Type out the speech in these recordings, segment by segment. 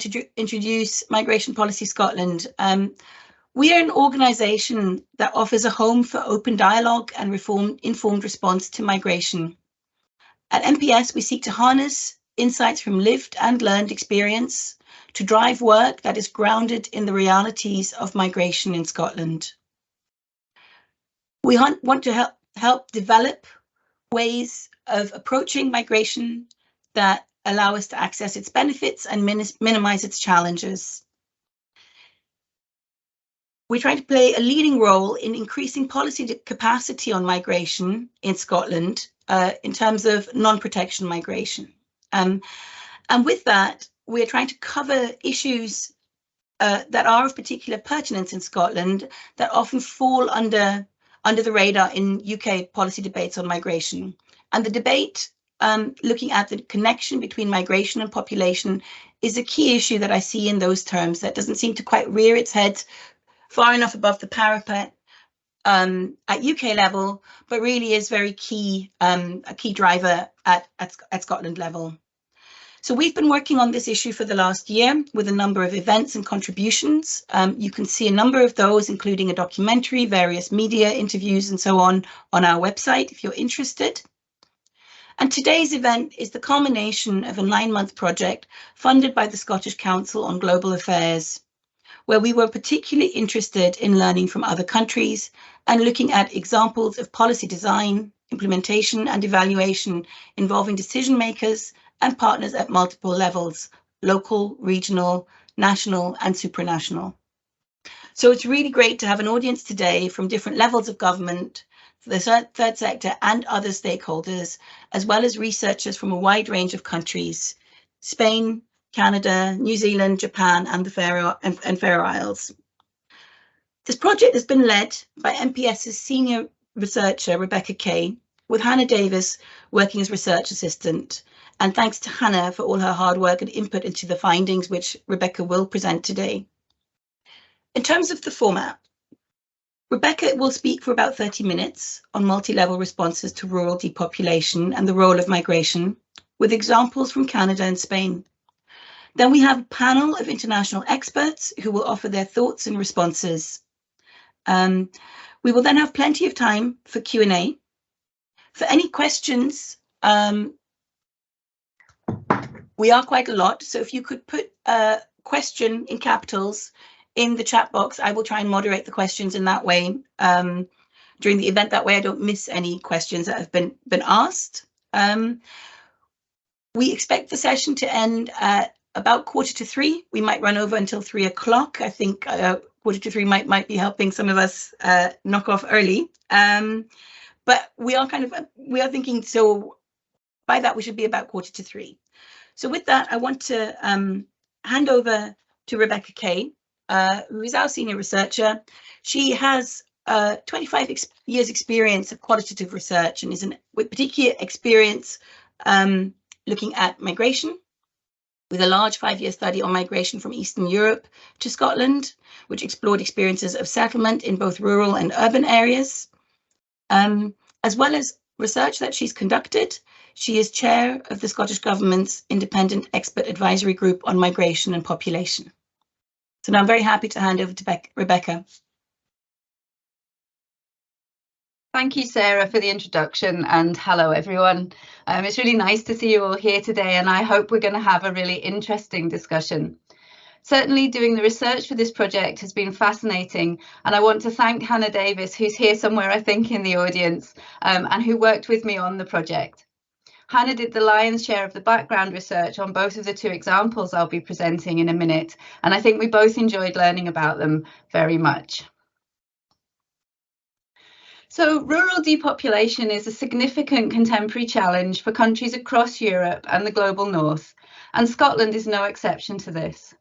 to introduce Migration Policy Scotland. We are an organisation that offers a home for open dialogue and informed response to migration. At MPS, we seek to harness insights from lived and learned experience to drive work that is grounded in the realities of migration in Scotland. We want to help develop ways of approaching migration that allow us to access its benefits and minimize its challenges. We try to play a leading role in increasing policy capacity on migration in Scotland in terms of non-protection migration. And with that, we are trying to cover issues that are of particular pertinence in Scotland that often fall under the radar in UK policy debates on migration. And the debate looking at the connection between migration and population is a key issue that I see in those terms that doesn't seem to quite rear its head far enough above the parapet at UK level, but really is very key, a key driver at Scotland level. So we've been working on this issue for the last year with a number of events and contributions. You can see a number of those, including a documentary, various media interviews and so on our website if you're interested. And today's event is the culmination of a 9-month project funded by the Scottish Council on Global Affairs, where we were particularly interested in learning from other countries and looking at examples of policy design, implementation and evaluation involving decision makers and partners at multiple levels, local, regional, national and supranational. So it's really great to have an audience today from different levels of government, the third sector and other stakeholders, as well as researchers from a wide range of countries, Spain, Canada, New Zealand, Japan and the Faroe Isles. This project has been led by MPS's senior researcher, Rebecca Kay, with Hannah Davis working as research assistant. And thanks to Hannah for all her hard work and input into the findings, which Rebecca will present today. In terms of the format, Rebecca will speak for about 30 minutes on multi-level responses to rural depopulation and the role of migration, with examples from Canada and Spain. Then we have a panel of international experts who will offer their thoughts and responses. We will then have plenty of time for Q&A. For any questions, we are quite a lot, so if you could put a question in capitals in the chat box, I will try and moderate the questions in that way during the event. That way I don't miss any questions that have been asked. We expect the session to end at about 2:45. We might run over until 3 o'clock. I think 2:45 might be helping some of us knock off early. But we are thinking, so by that we should be about 2:45. So with that, I want to hand over to Rebecca Kay, who is our senior researcher. She has 25 years experience of qualitative research and is with particular experience looking at migration, with a large 5-year study on migration from Eastern Europe to Scotland, which explored experiences of settlement in both rural and urban areas. As well as research that she's conducted, she is chair of the Scottish Government's Independent Expert Advisory Group on Migration and Population. So now I'm very happy to hand over to Rebecca. Thank you, Sarah, for the introduction, and hello, everyone. It's really nice to see you all here today, and I hope we're going to have a really interesting discussion. Certainly, doing the research for this project has been fascinating, and I want to thank Hannah Davis, who's here somewhere, I think, in the audience, and who worked with me on the project. Hannah did the lion's share of the background research on both of the 2 examples I'll be presenting in a minute, and I think we both enjoyed learning about them very much. So rural depopulation is a significant contemporary challenge for countries across Europe and the global north, and Scotland is no exception to this.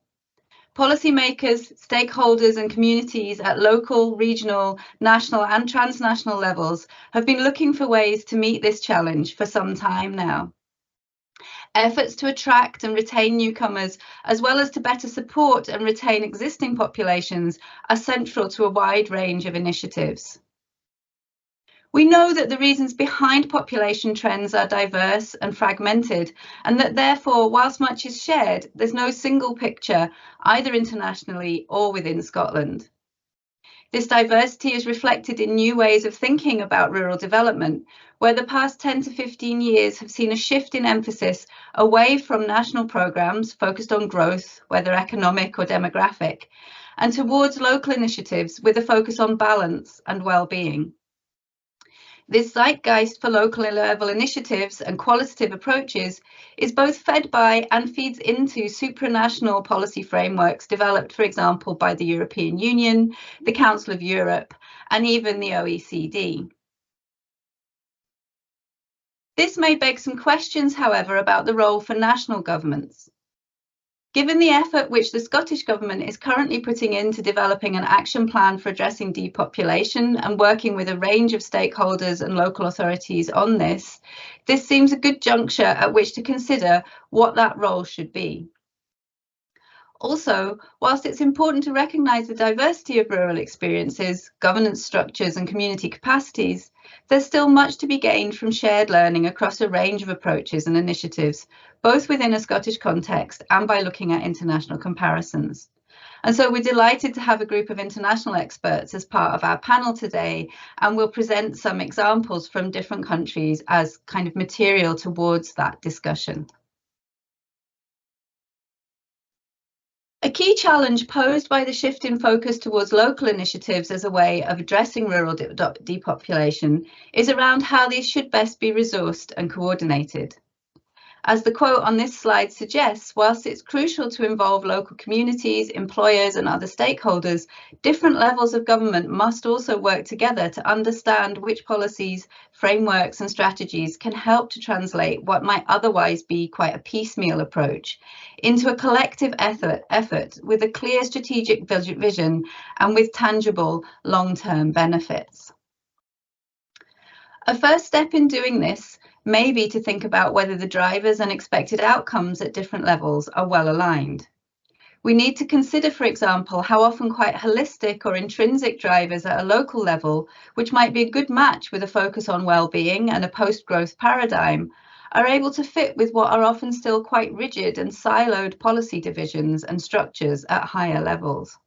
Policymakers, stakeholders and communities at local, regional, national and transnational levels have been looking for ways to meet this challenge for some time now. Efforts to attract and retain newcomers, as well as to better support and retain existing populations, are central to a wide range of initiatives. We know that the reasons behind population trends are diverse and fragmented, and that therefore, whilst much is shared, there's no single picture either internationally or within Scotland. This diversity is reflected in new ways of thinking about rural development, where the past 10 to 15 years have seen a shift in emphasis away from national programmes focused on growth, whether economic or demographic, and towards local initiatives with a focus on balance and well-being. This zeitgeist for local level initiatives and qualitative approaches is both fed by and feeds into supranational policy frameworks developed, for example, by the European Union, the Council of Europe, and even the OECD. This may beg some questions, however, about the role for national governments. Given the effort which the Scottish Government is currently putting into developing an action plan for addressing depopulation and working with a range of stakeholders and local authorities on this, this seems a good juncture at which to consider what that role should be. Also, whilst it's important to recognise the diversity of rural experiences, governance structures and community capacities, there's still much to be gained from shared learning across a range of approaches and initiatives, both within a Scottish context and by looking at international comparisons. And so we're delighted to have a group of international experts as part of our panel today, and we'll present some examples from different countries as kind of material towards that discussion. A key challenge posed by the shift in focus towards local initiatives as a way of addressing rural depopulation is around how these should best be resourced and coordinated. As the quote on this slide suggests, whilst it's crucial to involve local communities, employers and other stakeholders, different levels of government must also work together to understand which policies, frameworks and strategies can help to translate what might otherwise be quite a piecemeal approach into a collective effort with a clear strategic vision and with tangible long-term benefits. A first step in doing this may be to think about whether the drivers and expected outcomes at different levels are well aligned. We need to consider, for example, how often quite holistic or intrinsic drivers at a local level, which might be a good match with a focus on well-being and a post-growth paradigm, are able to fit with what are often still quite rigid and siloed policy divisions and structures at higher levels.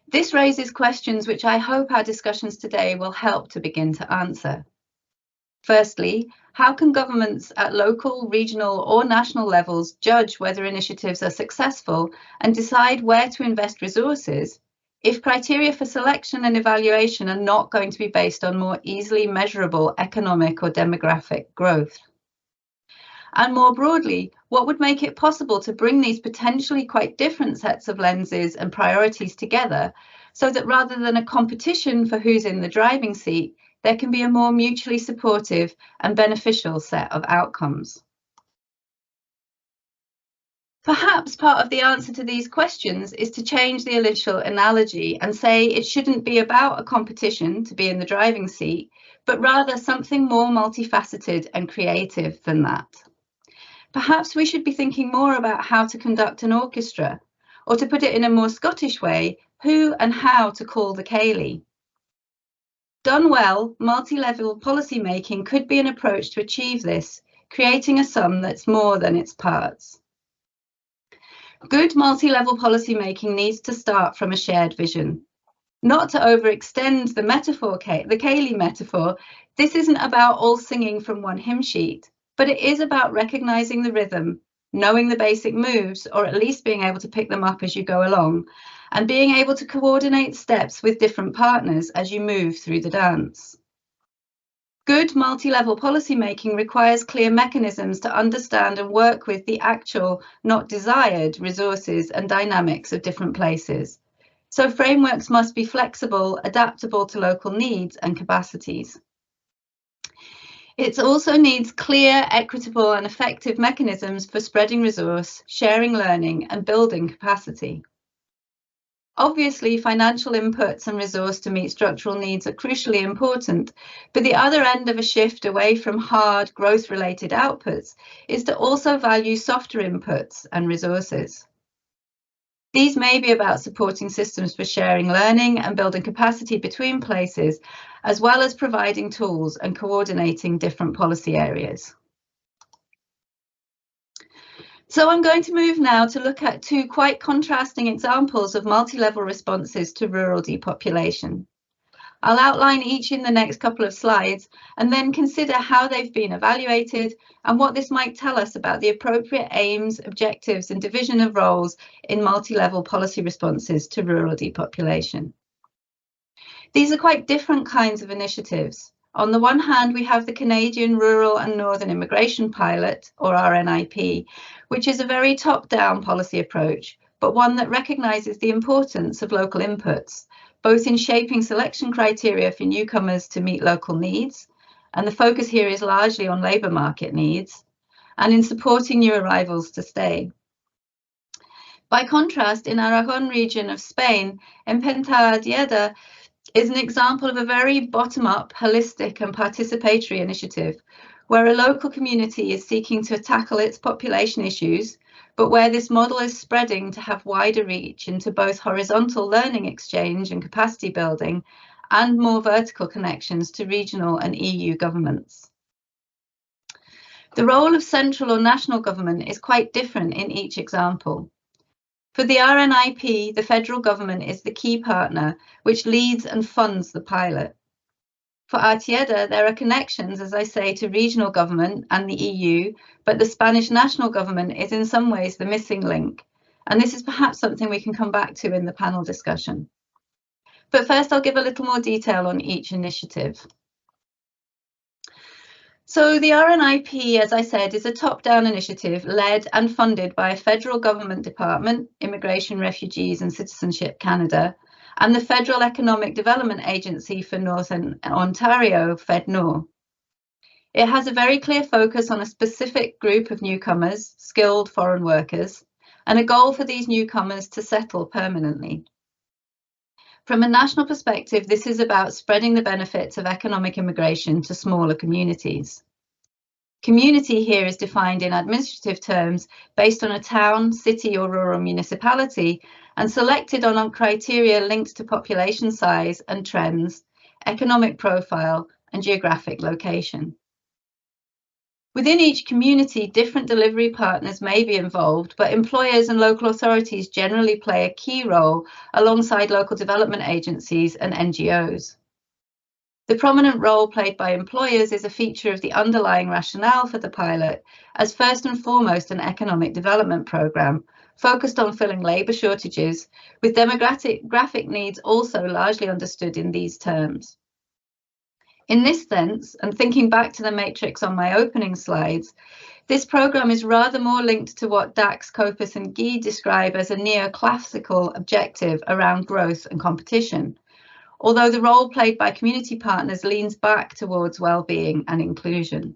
This raises questions which I hope our discussions today will help to begin to answer. Firstly, how can governments at local, regional or national levels judge whether initiatives are successful and decide where to invest resources if criteria for selection and evaluation are not going to be based on more easily measurable economic or demographic growth? And more broadly, what would make it possible to bring these potentially quite different sets of lenses and priorities together so that rather than a competition for who's in the driving seat, there can be a more mutually supportive and beneficial set of outcomes? Perhaps part of the answer to these questions is to change the initial analogy and say it shouldn't be about a competition to be in the driving seat, but rather something more multifaceted and creative than that. Perhaps we should be thinking more about how to conduct an orchestra, or to put it in a more Scottish way, who and how to call the ceilidh. Done well, multi-level policy making could be an approach to achieve this, creating a sum that's more than its parts. Good multi-level policy making needs to start from a shared vision. Not to overextend the metaphor, the ceilidh metaphor, this isn't about all singing from one hymn sheet, but it is about recognizing the rhythm, knowing the basic moves, or at least being able to pick them up as you go along, and being able to coordinate steps with different partners as you move through the dance. Good multi-level policy making requires clear mechanisms to understand and work with the actual, not desired, resources and dynamics of different places. So frameworks must be flexible, adaptable to local needs and capacities. It also needs clear, equitable and effective mechanisms for spreading resource, sharing learning and building capacity. Obviously, financial inputs and resource to meet structural needs are crucially important, but the other end of a shift away from hard, growth-related outputs is to also value softer inputs and resources. These may be about supporting systems for sharing learning and building capacity between places, as well as providing tools and coordinating different policy areas. So I'm going to move now to look at two quite contrasting examples of multi-level responses to rural depopulation. I'll outline each in the next couple of slides and then consider how they've been evaluated and what this might tell us about the appropriate aims, objectives and division of roles in multi-level policy responses to rural depopulation. These are quite different kinds of initiatives. On the one hand, we have the Canadian Rural and Northern Immigration Pilot, or RNIP, which is a very top-down policy approach, but one that recognises the importance of local inputs, both in shaping selection criteria for newcomers to meet local needs, and the focus here is largely on labour market needs, and in supporting new arrivals to stay. By contrast, in Aragon region of Spain, Empenta Dieda is an example of a very bottom-up, holistic and participatory initiative, where a local community is seeking to tackle its population issues, but where this model is spreading to have wider reach into both horizontal learning exchange and capacity building and more vertical connections to regional and EU governments. The role of central or national government is quite different in each example. For the RNIP, the federal government is the key partner, which leads and funds the pilot. For Artieda, there are connections, as I say, to regional government and the EU, but the Spanish national government is in some ways the missing link. And this is perhaps something we can come back to in the panel discussion. But first, I'll give a little more detail on each initiative. So the RNIP, as I said, is a top-down initiative led and funded by a federal government department, Immigration, Refugees and Citizenship Canada, and the Federal Economic Development Agency for Northern Ontario, FedNor. It has a very clear focus on a specific group of newcomers, skilled foreign workers, and a goal for these newcomers to settle permanently. From a national perspective, this is about spreading the benefits of economic immigration to smaller communities. Community here is defined in administrative terms based on a town, city or rural municipality and selected on criteria linked to population size and trends, economic profile and geographic location. Within each community, different delivery partners may be involved, but employers and local authorities generally play a key role alongside local development agencies and NGOs. The prominent role played by employers is a feature of the underlying rationale for the pilot as first and foremost an economic development programme focused on filling labour shortages, with demographic needs also largely understood in these terms. In this sense, and thinking back to the matrix on my opening slides, this programme is rather more linked to what Dax, Kopis and Guy describe as a neoclassical objective around growth and competition, although the role played by community partners leans back towards well-being and inclusion.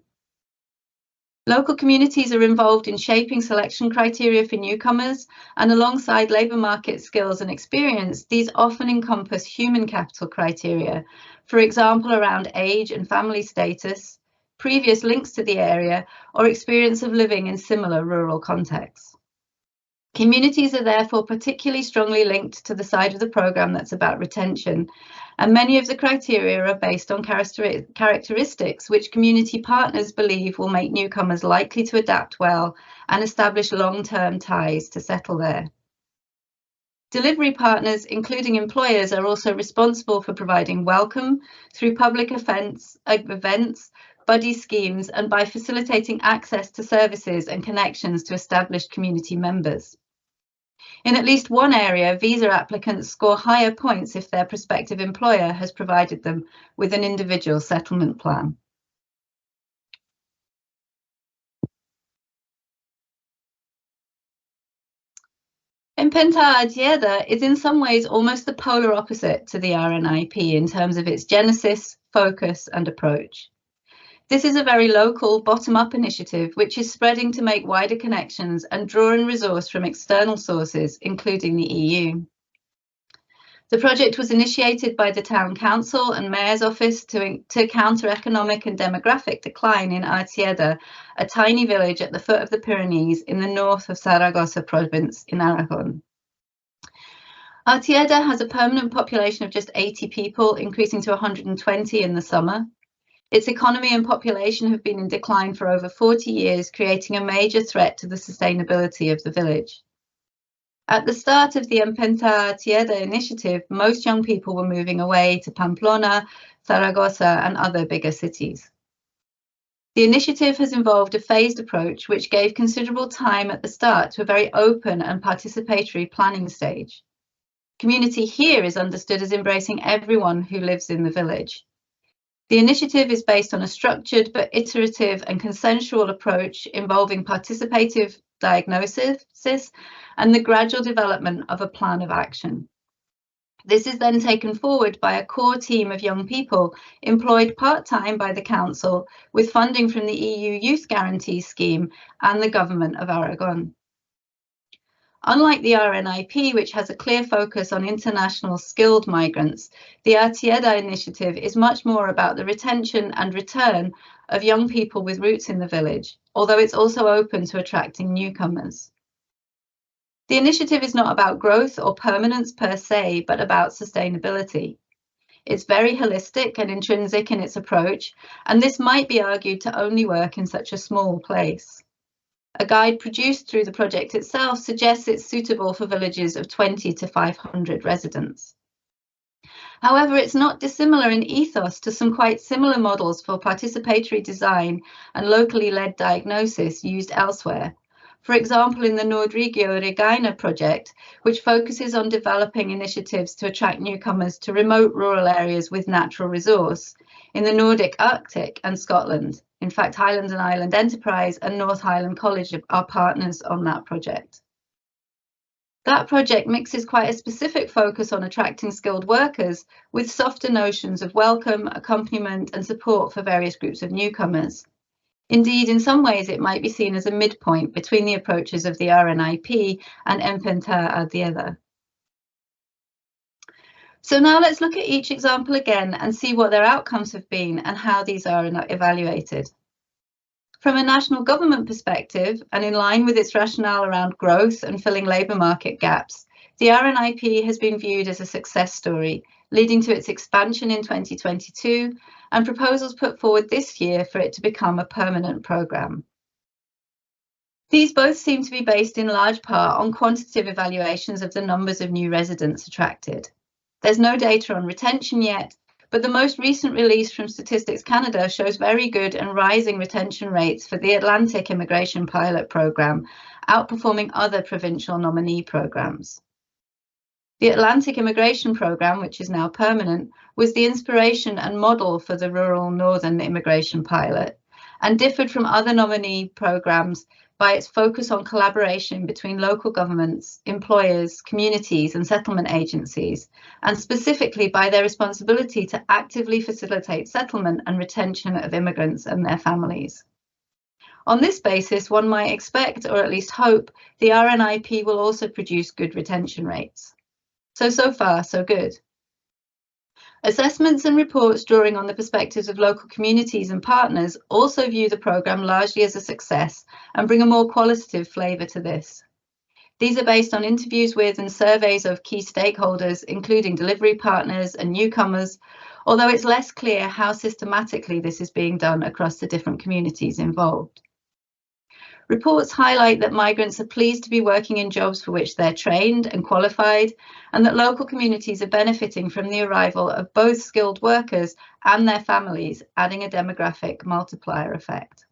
Local communities are involved in shaping selection criteria for newcomers, and alongside labour market skills and experience, these often encompass human capital criteria, for example around age and family status, previous links to the area, or experience of living in similar rural contexts. Communities are therefore particularly strongly linked to the side of the programme that's about retention, and many of the criteria are based on characteristics which community partners believe will make newcomers likely to adapt well and establish long-term ties to settle there. Delivery partners, including employers, are also responsible for providing welcome through public events, buddy schemes, and by facilitating access to services and connections to established community members. In at least one area, visa applicants score higher points if their prospective employer has provided them with an individual settlement plan. Empenta Dieda is in some ways almost the polar opposite to the RNIP in terms of its genesis, focus and approach. This is a very local, bottom-up initiative which is spreading to make wider connections and draw in resource from external sources, including the EU. The project was initiated by the Town Council and Mayor's Office to counter economic and demographic decline in Artieda, a tiny village at the foot of the Pyrenees in the north of Zaragoza province in Aragon. Artieda has a permanent population of just 80 people, increasing to 120 in the summer. Its economy and population have been in decline for over 40 years, creating a major threat to the sustainability of the village. At the start of the Empenta Artieda initiative, most young people were moving away to Pamplona, Zaragoza, and other bigger cities. The initiative has involved a phased approach, which gave considerable time at the start to a very open and participatory planning stage. Community here is understood as embracing everyone who lives in the village. The initiative is based on a structured but iterative and consensual approach involving participative diagnosis and the gradual development of a plan of action. This is then taken forward by a core team of young people employed part-time by the council with funding from the EU Youth Guarantee Scheme and the Government of Aragon. Unlike the RNIP, which has a clear focus on international skilled migrants, the Artieda initiative is much more about the retention and return of young people with roots in the village, although it's also open to attracting newcomers. The initiative is not about growth or permanence per se, but about sustainability. It's very holistic and intrinsic in its approach, and this might be argued to only work in such a small place. A guide produced through the project itself suggests it's suitable for villages of 20 to 500 residents. However, it's not dissimilar in ethos to some quite similar models for participatory design and locally led diagnosis used elsewhere. For example, in the Nordregio Regaina project, which focuses on developing initiatives to attract newcomers to remote rural areas with natural resource, in the Nordic Arctic and Scotland. In fact, Highland and Island Enterprise and North Highland College are partners on that project. That project mixes quite a specific focus on attracting skilled workers with softer notions of welcome, accompaniment and support for various groups of newcomers. Indeed, in some ways, it might be seen as a midpoint between the approaches of the RNIP and Empenta Artieda. So now let's look at each example again and see what their outcomes have been and how these are evaluated. From a national government perspective, and in line with its rationale around growth and filling labour market gaps, the RNIP has been viewed as a success story, leading to its expansion in 2022 and proposals put forward this year for it to become a permanent programme. These both seem to be based in large part on quantitative evaluations of the numbers of new residents attracted. There's no data on retention yet, but the most recent release from Statistics Canada shows very good and rising retention rates for the Atlantic Immigration Pilot Programme, outperforming other provincial nominee programmes. The Atlantic Immigration Programme, which is now permanent, was the inspiration and model for the Rural Northern Immigration Pilot and differed from other nominee programmes by its focus on collaboration between local governments, employers, communities and settlement agencies, and specifically by their responsibility to actively facilitate settlement and retention of immigrants and their families. On this basis, one might expect, or at least hope, the RNIP will also produce good retention rates. So far, so good. Assessments and reports drawing on the perspectives of local communities and partners also view the programme largely as a success and bring a more qualitative flavour to this. These are based on interviews with and surveys of key stakeholders, including delivery partners and newcomers, although it's less clear how systematically this is being done across the different communities involved. Reports highlight that migrants are pleased to be working in jobs for which they're trained and qualified, and that local communities are benefiting from the arrival of both skilled workers and their families, adding a demographic multiplier effect.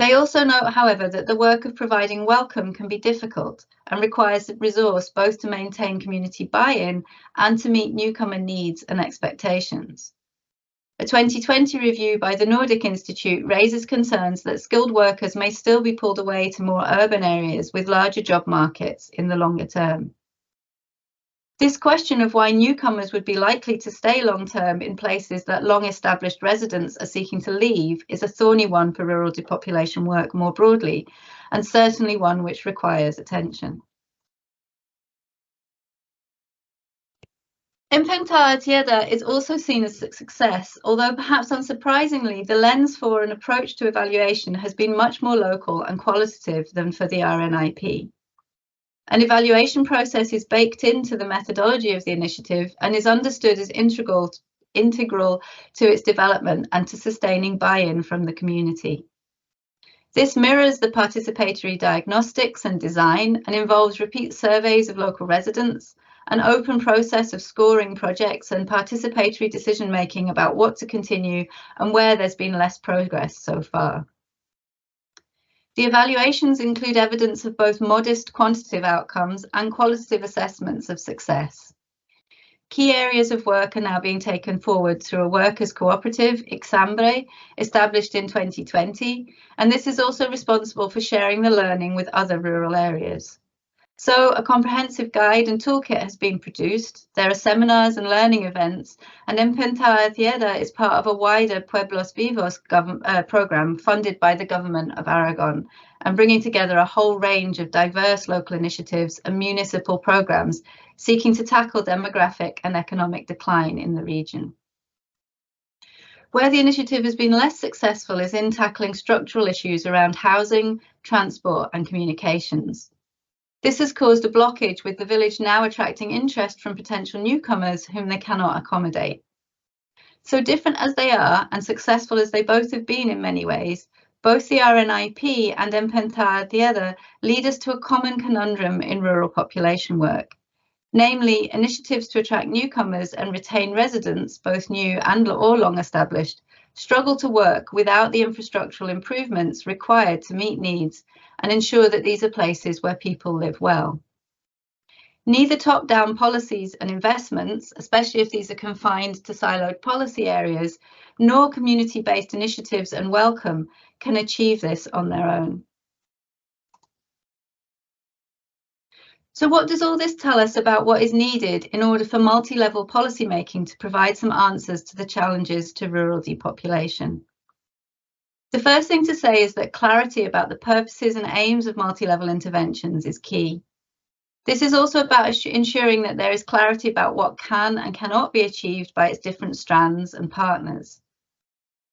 They also note, however, that the work of providing welcome can be difficult and requires resource both to maintain community buy-in and to meet newcomer needs and expectations. A 2020 review by the Nordic Institute raises concerns that skilled workers may still be pulled away to more urban areas with larger job markets in the longer term. This question of why newcomers would be likely to stay long-term in places that long-established residents are seeking to leave is a thorny one for rural depopulation work more broadly, and certainly one which requires attention. Empenta Artieda is also seen as a success, although perhaps unsurprisingly, the lens for an approach to evaluation has been much more local and qualitative than for the RNIP. An evaluation process is baked into the methodology of the initiative and is understood as integral to its development and to sustaining buy-in from the community. This mirrors the participatory diagnostics and design and involves repeat surveys of local residents, an open process of scoring projects and participatory decision-making about what to continue and where there's been less progress so far. The evaluations include evidence of both modest quantitative outcomes and qualitative assessments of success. Key areas of work are now being taken forward through a workers' cooperative, Ixambre, established in 2020, and this is also responsible for sharing the learning with other rural areas. So a comprehensive guide and toolkit has been produced. There are seminars and learning events, and Empenta Tieda is part of a wider Pueblos Vivos program funded by the government of Aragon and bringing together a whole range of diverse local initiatives and municipal programs seeking to tackle demographic and economic decline in the region. Where the initiative has been less successful is in tackling structural issues around housing, transport and communications. This has caused a blockage, with the village now attracting interest from potential newcomers whom they cannot accommodate. So different as they are and successful as they both have been in many ways, both the RNIP and Empenta Tieda lead us to a common conundrum in rural population work, namely initiatives to attract newcomers and retain residents, both new and or long established, struggle to work without the infrastructural improvements required to meet needs and ensure that these are places where people live well. Neither top-down policies and investments, especially if these are confined to siloed policy areas, nor community-based initiatives and welcome can achieve this on their own. So what does all this tell us about what is needed in order for multi-level policymaking to provide some answers to the challenges to rural depopulation? The first thing to say is that clarity about the purposes and aims of multi-level interventions is key. This is also about ensuring that there is clarity about what can and cannot be achieved by its different strands and partners.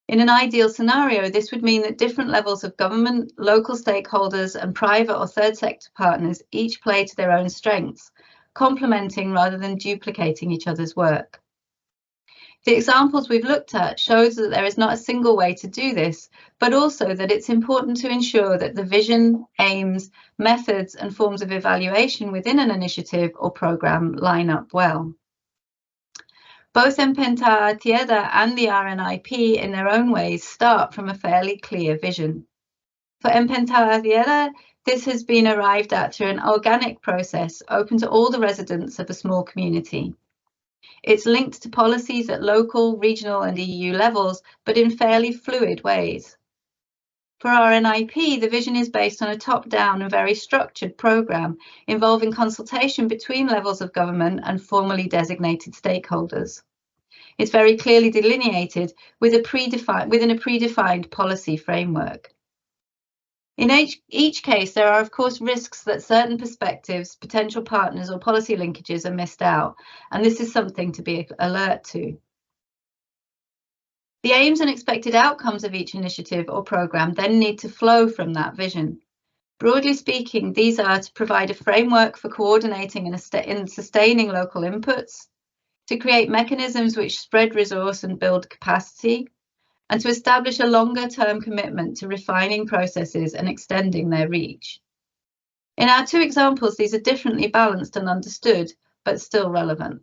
In an ideal scenario, this would mean that different levels of government, local stakeholders and private or third sector partners each play to their own strengths, complementing rather than duplicating each other's work. The examples we've looked at shows that there is not a single way to do this, but also that it's important to ensure that the vision, aims, methods and forms of evaluation within an initiative or programme line up well. Both Empenta Tieda and the RNIP in their own ways start from a fairly clear vision. For Empenta Tieda, this has been arrived at through an organic process open to all the residents of a small community. It's linked to policies at local, regional and EU levels, but in fairly fluid ways. For RNIP, the vision is based on a top-down and very structured programme involving consultation between levels of government and formally designated stakeholders. It's very clearly delineated within a predefined policy framework. In each case, there are of course risks that certain perspectives, potential partners or policy linkages are missed out, and this is something to be alert to. The aims and expected outcomes of each initiative or programme then need to flow from that vision. Broadly speaking, these are to provide a framework for coordinating and sustaining local inputs, to create mechanisms which spread resource and build capacity, and to establish a longer-term commitment to refining processes and extending their reach. In our two examples, these are differently balanced and understood, but still relevant.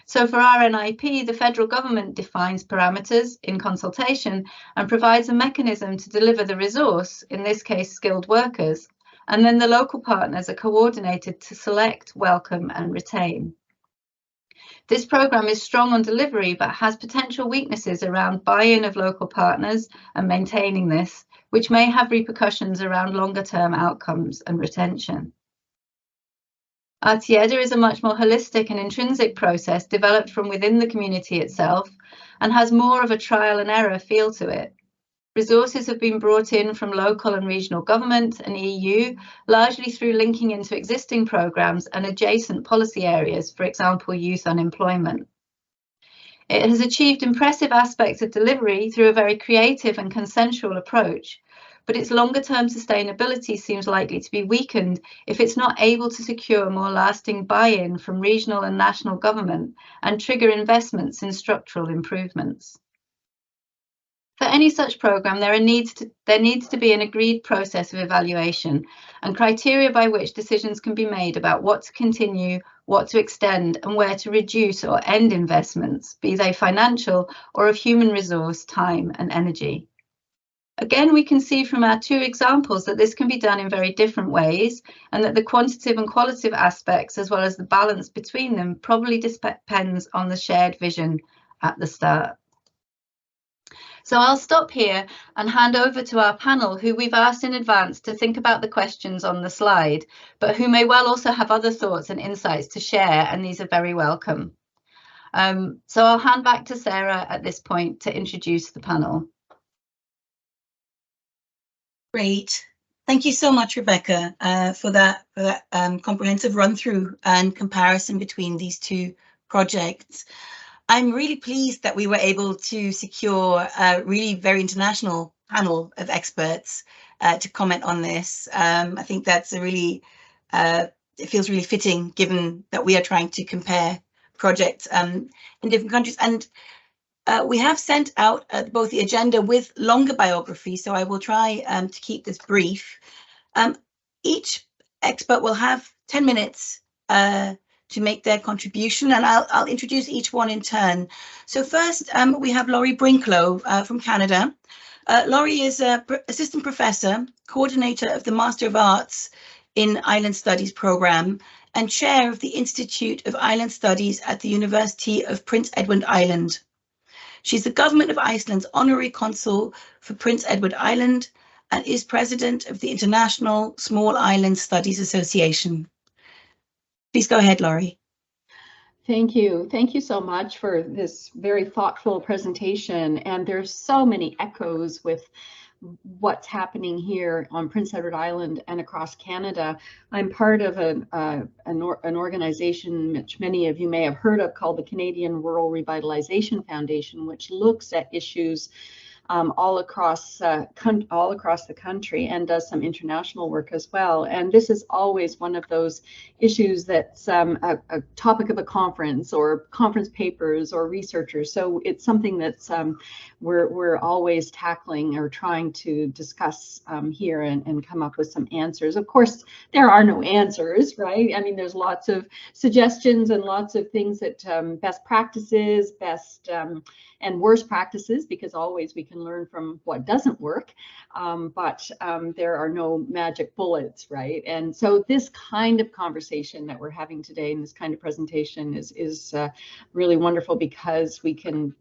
So for RNIP, the federal government defines parameters in consultation and provides a mechanism to deliver the resource, in this case skilled workers, and then the local partners are coordinated to select, welcome and retain. This programme is strong on delivery, but has potential weaknesses around buy-in of local partners and maintaining this, which may have repercussions around longer-term outcomes and retention. Our Tieda is a much more holistic and intrinsic process developed from within the community itself and has more of a trial and error feel to it. Resources have been brought in from local and regional government and EU, largely through linking into existing programmes and adjacent policy areas, for example, youth unemployment. It has achieved impressive aspects of delivery through a very creative and consensual approach, but its longer-term sustainability seems likely to be weakened if it's not able to secure more lasting buy-in from regional and national government and trigger investments in structural improvements. For any such programme, there needs to be an agreed process of evaluation and criteria by which decisions can be made about what to continue, what to extend, and where to reduce or end investments, be they financial or of human resource, time, and energy. Again, we can see from our two examples that this can be done in very different ways, and that the quantitative and qualitative aspects, as well as the balance between them, probably depends on the shared vision at the start. So I'll stop here and hand over to our panel, who we've asked in advance to think about the questions on the slide, but who may well also have other thoughts and insights to share, and these are very welcome. So I'll hand back to Sarah at this point to introduce the panel. Great. Thank you so much, Rebecca, for that comprehensive run through and comparison between these two projects. I'm really pleased that we were able to secure a really very international panel of experts to comment on this. I think that's a really, it feels really fitting given that we are trying to compare projects in different countries. And we have sent out both the agenda with longer biographies, so I will try to keep this brief. Each expert will have 10 minutes to make their contribution, and I'll introduce each one in turn. So first, we have Laurie Brinklow from Canada. Laurie is an assistant professor, coordinator of the Master of Arts in Island Studies program, and chair of the Institute of Island Studies at the University of Prince Edward Island. She's the Government of Iceland's Honorary Consul for Prince Edward Island and is president of the International Small Island Studies Association. Please go ahead, Laurie. Thank you. Thank you so much for this very thoughtful presentation. And there's so many echoes with what's happening here on Prince Edward Island and across Canada. I'm part of an organization which many of you may have heard of called the Canadian Rural Revitalization Foundation, which looks at issues all across the country and does some international work as well. And this is always one of those issues that's a topic of a conference or conference papers or researchers. So it's something that's we're always tackling or trying to discuss here and come up with some answers. Of course, there are no answers, right? I mean, there's lots of suggestions and lots of things that best practices, best and worst practices, because always we can learn from what doesn't work, but there are no magic bullets, right? And so this kind of conversation that we're having today and this kind of presentation is really wonderful, because we can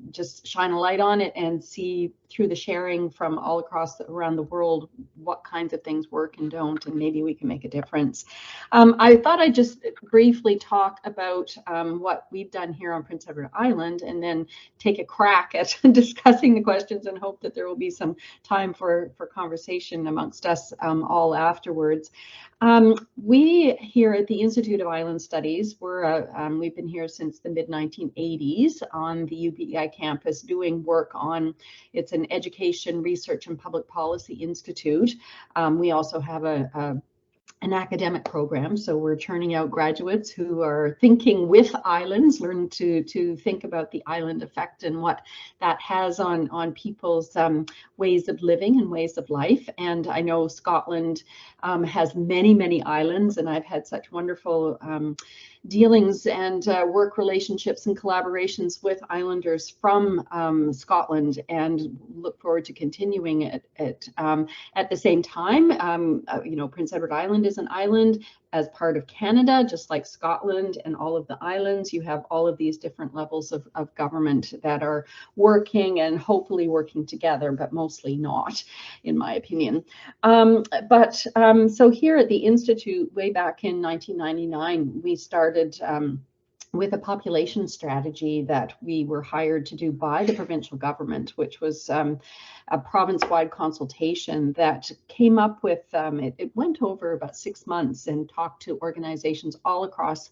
just shine a light on it and see through the sharing from all around the world what kinds of things work and don't, and maybe we can make a difference. I thought I'd just briefly talk about what we've done here on Prince Edward Island, and then take a crack at discussing the questions, and hope that there will be some time for conversation amongst us all afterwards. We here at the Institute of Island Studies, we've been here since the mid-1980s on the UBI campus doing work on, it's an education, research, and public policy institute. We also have an academic program, so we're churning out graduates who are thinking with islands, learning to think about the island effect and what that has on people's ways of living and ways of life. And I know Scotland has many islands, and I've had such wonderful dealings and work relationships and collaborations with islanders from Scotland, and look forward to continuing it. At the same time, you know, Prince Edward Island is an island as part of Canada, just like Scotland and all of the islands. You have all of these different levels of government that are working and hopefully working together, but mostly not, in my opinion. So here at the Institute, way back in 1999, we started with a population strategy that we were hired to do by the provincial government, which was a province-wide consultation that came up with, it went over about 6 months and talked to organizations all across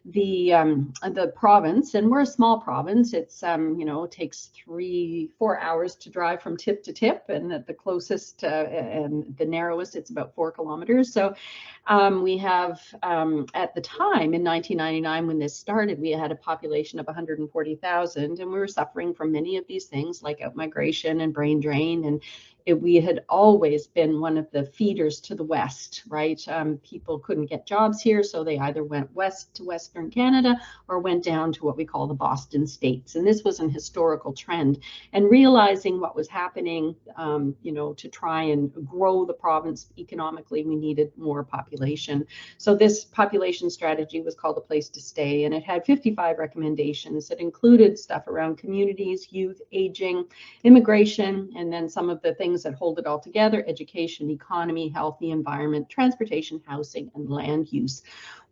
the province. And we're a small province. It's, you know, it takes 3-4 hours to drive from tip to tip, and at the closest and the narrowest, it's about 4 kilometers. So we have, at the time in 1999, when this started, we had a population of 140,000, and we were suffering from many of these things like outmigration and brain drain. And we had always been one of the feeders to the West, right? People couldn't get jobs here, so they either went west to Western Canada or went down to what we call the Boston States. And this was an historical trend. And realizing what was happening, you know, to try and grow the province economically, we needed more population. So this population strategy was called A Place to Stay, and it had 55 recommendations that included stuff around communities, youth, aging, immigration, and then some of the things that hold it all together: education, economy, health, the environment, transportation, housing, and land use.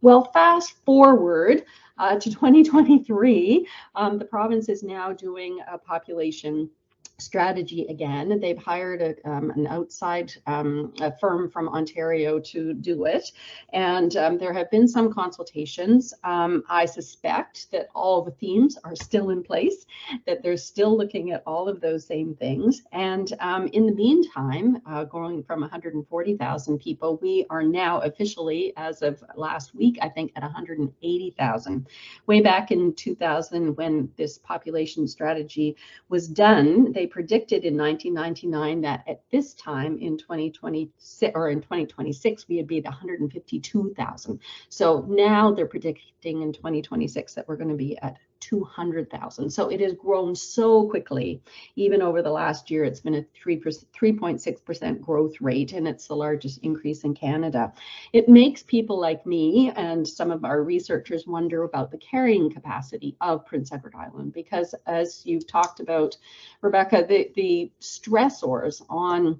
Well, fast forward to 2023, the province is now doing a population strategy again. They've hired an outside a firm from Ontario to do it, and there have been some consultations. I suspect that all the themes are still in place, that they're still looking at all of those same things. And in the meantime, going from 140,000 people, we are now officially, as of last week, I think, at 180,000. Way back in 2000, when this population strategy was done, they predicted in 1999 that at this time in 2026 or in 2026 we would be at 152,000. So now they're predicting in 2026 that we're going to be at 200,000. So it has grown so quickly. Even over the last year, it's been a 3.6% growth rate, and it's the largest increase in Canada. It makes people like me and some of our researchers wonder about the carrying capacity of Prince Edward Island, because as you've talked about, Rebecca, the stressors on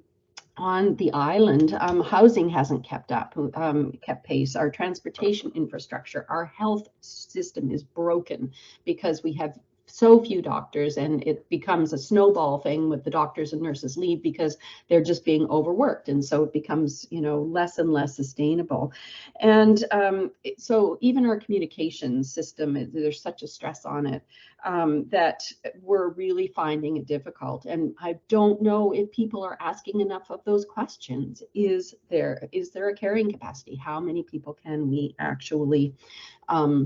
the island, housing hasn't kept pace. Our transportation infrastructure, our health system is broken because we have so few doctors, and it becomes a snowball thing with the doctors and nurses leave because they're just being overworked, and so it becomes, you know, less and less sustainable. And so even our communication system, there's such a stress on it that we're really finding it difficult. And I don't know if people are asking enough of those questions. Is there a carrying capacity? How many people can we actually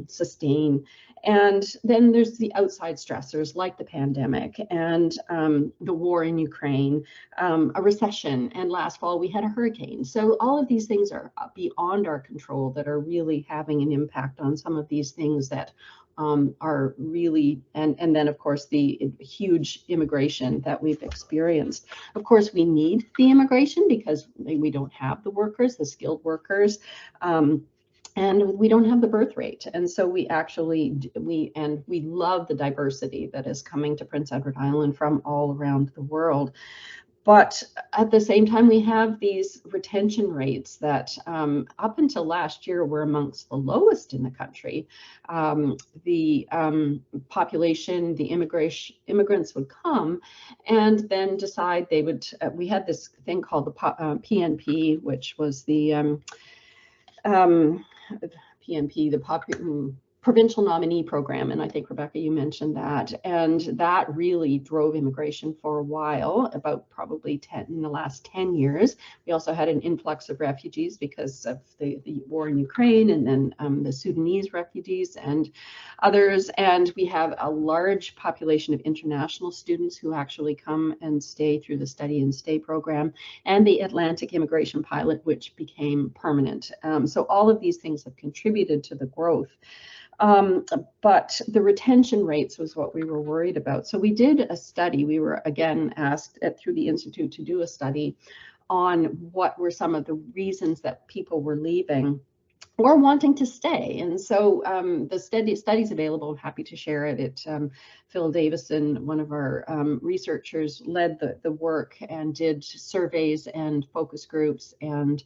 sustain? And then there's the outside stressors like the pandemic and the war in Ukraine, a recession, and last fall we had a hurricane. So all of these things are beyond our control that are really having an impact on some of these things that are really, and then of course the huge immigration that we've experienced. Of course, we need the immigration because we don't have the workers, the skilled workers. And we don't have the birth rate. And so we love the diversity that is coming to Prince Edward Island from all around the world. But at the same time, we have these retention rates that up until last year were amongst the lowest in the country. The population, the immigrants would come and then decide they would, we had this thing called the PNP, which was the PNP, the Provincial Nominee Program, and I think, Rebecca, you mentioned that, and that really drove immigration for a while, about probably in the last 10 years. We also had an influx of refugees because of the war in Ukraine, and then the Sudanese refugees and others, and we have a large population of international students who actually come and stay through the Study and Stay program, and the Atlantic Immigration Pilot, which became permanent. So all of these things have contributed to the growth. But the retention rates was what we were worried about. So we did a study. We were again asked through the Institute to do a study on what were some of the reasons that people were leaving or wanting to stay. And so the study's available. I'm happy to share it. Phil Davison, one of our researchers, led the work and did surveys and focus groups, and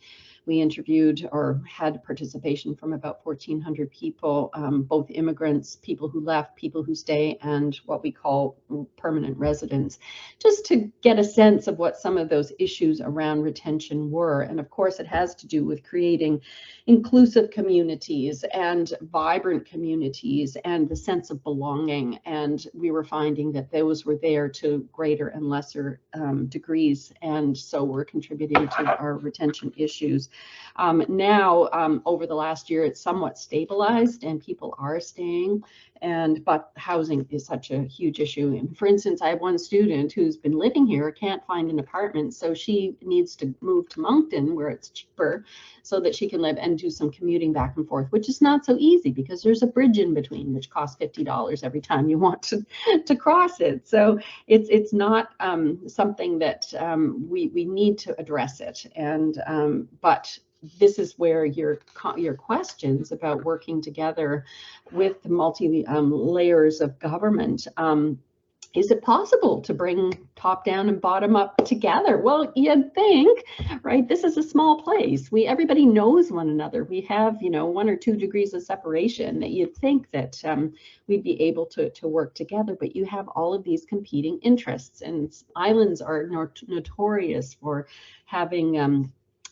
We interviewed or had participation from about 1,400 people, both immigrants, people who left, people who stay, and what we call permanent residents, just to get a sense of what some of those issues around retention were. And of course, it has to do with creating inclusive communities and vibrant communities and the sense of belonging. And we were finding that those were there to greater and lesser degrees. And so we're contributing to our retention issues. Now, over the last year, it's somewhat stabilized and people are staying. But housing is such a huge issue. And for instance, I have one student who's been living here, can't find an apartment, so she needs to move to Moncton where it's cheaper so that she can live and do some commuting back and forth, which is not so easy because there's a bridge in between, which costs $50 every time you want to cross it. So it's not something that we need to address it. But this is where your questions about working together with the multi layers of government. Is it possible to bring top down and bottom up together? Well, you'd think, right? This is a small place. Everybody knows one another. We have, 1 or 2 degrees of separation. That you'd think that we'd be able to work together, but you have all of these competing interests, and islands are notorious for having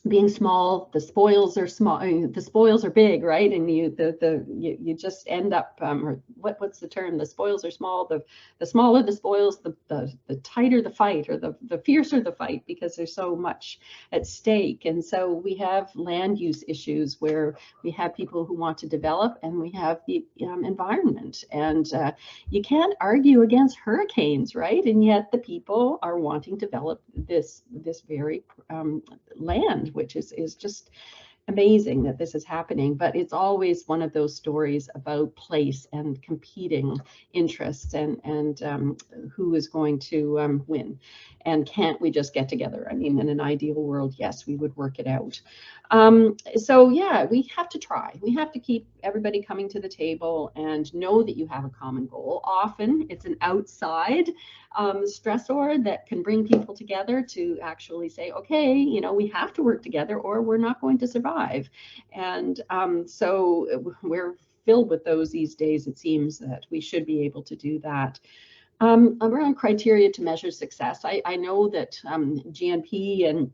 being small. The spoils are small. The spoils are big, right? And you just end up, or what's the term? The spoils are small. The smaller the spoils, the tighter the fight, or the fiercer the fight, because there's so much at stake. And so we have land use issues where we have people who want to develop, and we have the environment. And you can't argue against hurricanes, right? And yet the people are wanting to develop this very land, which is just amazing that this is happening. But it's always one of those stories about place and competing interests, and who is going to win. And can't we just get together? I mean, in an ideal world, yes, we would work it out. So yeah, we have to try. We have to keep everybody coming to the table and know that you have a common goal. Often it's an outside stressor that can bring people together to actually say, okay, we have to work together or we're not going to survive. And so we're filled with those these days. It seems that we should be able to do that. Around criteria to measure success, I know that GNP and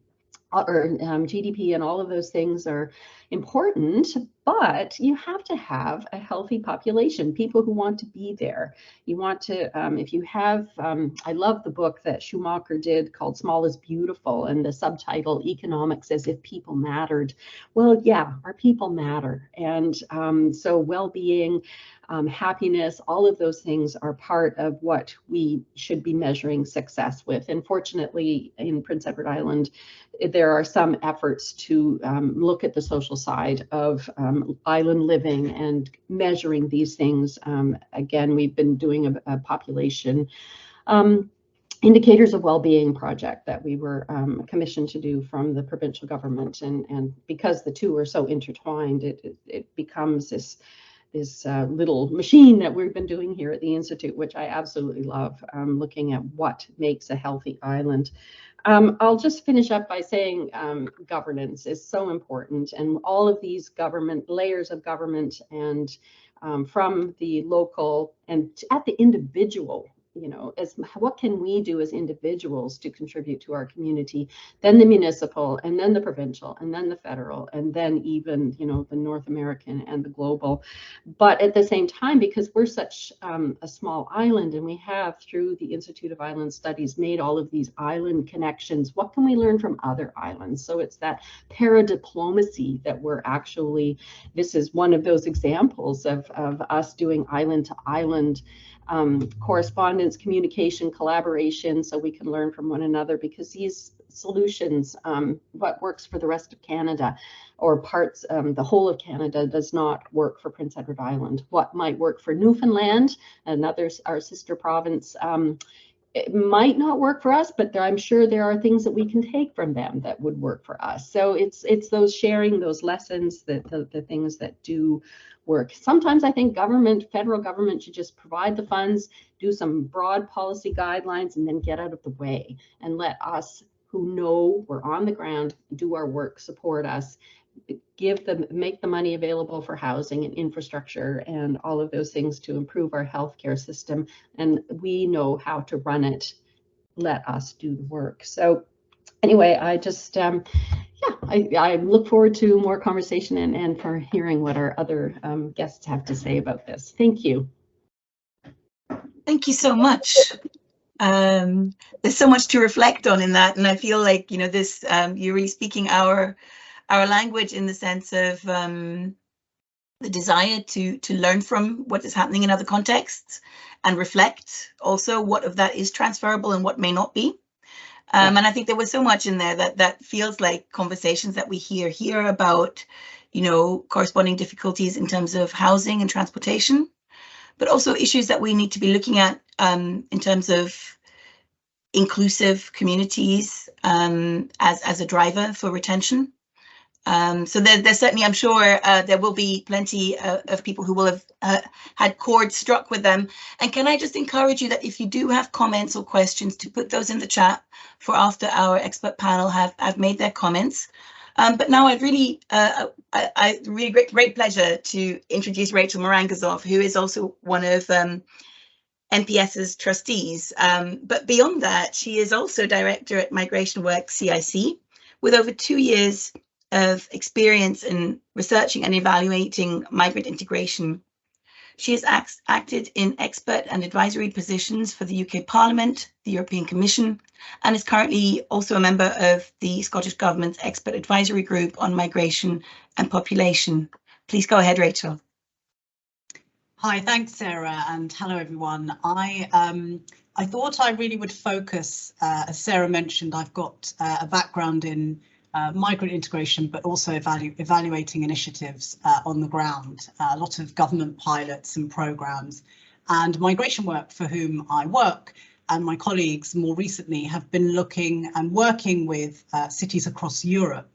GDP and all of those things are important, but you have to have a healthy population, people who want to be there. You want to, if you have, I love the book that Schumacher did called Small is Beautiful, and the subtitle, Economics as if People Mattered. Well, yeah, our people matter. And so well-being, happiness, all of those things are part of what we should be measuring success with. And fortunately, in Prince Edward Island, there are some efforts to look at the social side of island living and measuring these things. Again, we've been doing a population indicators of well-being project that we were commissioned to do from the provincial government. And because the two are so intertwined, it becomes this little machine that we've been doing here at the Institute, which I absolutely love, looking at what makes a healthy island. I'll just finish up by saying governance is so important, and all of these layers of government, and from the local and at the individual, as what can we do as individuals to contribute to our community, then the municipal, and then the provincial, and then the federal, and then even, the North American and the global. But at the same time, because we're such a small island, and we have, through the Institute of Island Studies, made all of these island connections, what can we learn from other islands? So it's that para-diplomacy that we're actually, this is one of those examples of us doing island to island correspondence, communication, collaboration, so we can learn from one another, because these solutions, what works for the rest of Canada or parts, the whole of Canada, does not work for Prince Edward Island. What might work for Newfoundland, our sister province, it might not work for us, but I'm sure there are things that we can take from them that would work for us. So it's those sharing those lessons, the things that do work. Sometimes I think federal government should just provide the funds, do some broad policy guidelines, and then get out of the way and let us who know we're on the ground, do our work, support us, make the money available for housing and infrastructure and all of those things to improve our healthcare system. And we know how to run it. Let us do the work. So anyway, I just, I look forward to more conversation and for hearing what our other guests have to say about this. Thank you. Thank you so much. There's so much to reflect on in that, and I feel like, you know, this you're really speaking our language in the sense of the desire to learn from what is happening in other contexts and reflect also what of that is transferable and what may not be. And I think there was so much in there that feels like conversations that we hear here about, you know, corresponding difficulties in terms of housing and transportation, but also issues that we need to be looking at in terms of inclusive communities as a driver for retention. So there's certainly, I'm sure there will be plenty of people who will have had chords struck with them. And can I just encourage you that if you do have comments or questions, to put those in the chat for after our expert panel have made their comments. But now I'd really, great pleasure to introduce Rachel Marangozov, who is also one of MPS's trustees. But beyond that, she is also director at MigrantWorkCIC with over 2 years of experience in researching and evaluating migrant integration. She has acted in expert and advisory positions for the UK Parliament, the European Commission, and is currently also a member of the Scottish Government's Expert Advisory Group on Migration and Population. Please go ahead, Rachel. Hi, thanks, Sarah, and hello, everyone. I thought I really would focus, as Sarah mentioned, I've got a background in migrant integration, but also evaluating initiatives on the ground, a lot of government pilots and programmes, and migration work for whom I work, and my colleagues more recently have been looking and working with cities across Europe,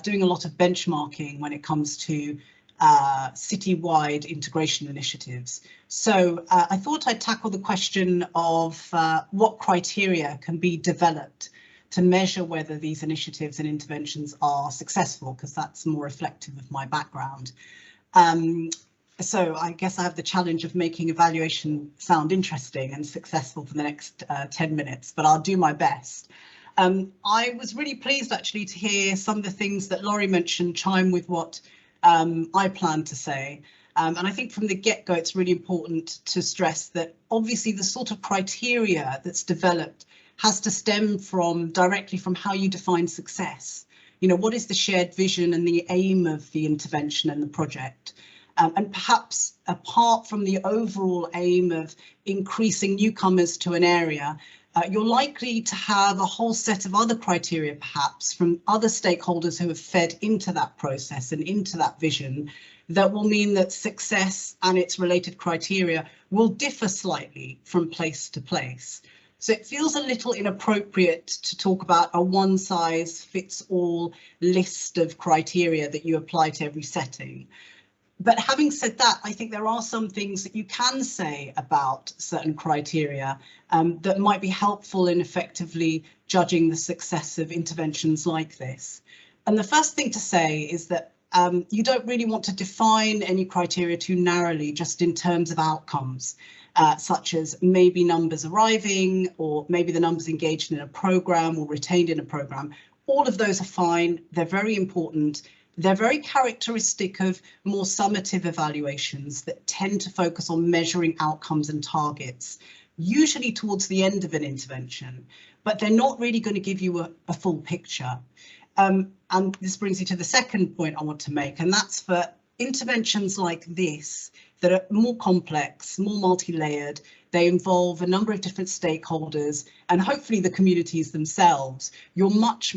doing a lot of benchmarking when it comes to citywide integration initiatives. So I thought I'd tackle the question of what criteria can be developed to measure whether these initiatives and interventions are successful, because that's more reflective of my background. So I guess I have the challenge of making evaluation sound interesting and successful for the next 10 minutes, but I'll do my best. I was really pleased actually to hear some of the things that Laurie mentioned chime with what I plan to say. And I think from the get-go, it's really important to stress that obviously the sort of criteria that's developed has to stem directly from how you define success. You know, what is the shared vision and the aim of the intervention and the project? And perhaps apart from the overall aim of increasing newcomers to an area, you're likely to have a whole set of other criteria, perhaps from other stakeholders who have fed into that process and into that vision, that will mean that success and its related criteria will differ slightly from place to place. So it feels a little inappropriate to talk about a one-size-fits-all list of criteria that you apply to every setting. But having said that, I think there are some things that you can say about certain criteria that might be helpful in effectively judging the success of interventions like this. And the first thing to say is that you don't really want to define any criteria too narrowly, just in terms of outcomes, such as maybe numbers arriving, or maybe the numbers engaged in a programme or retained in a programme. All of those are fine. They're very important. They're very characteristic of more summative evaluations that tend to focus on measuring outcomes and targets, usually towards the end of an intervention, but they're not really going to give you a full picture. And this brings you to the second point I want to make, and that's for interventions like this that are more complex, more multi-layered. They involve a number of different stakeholders and hopefully the communities themselves. You're much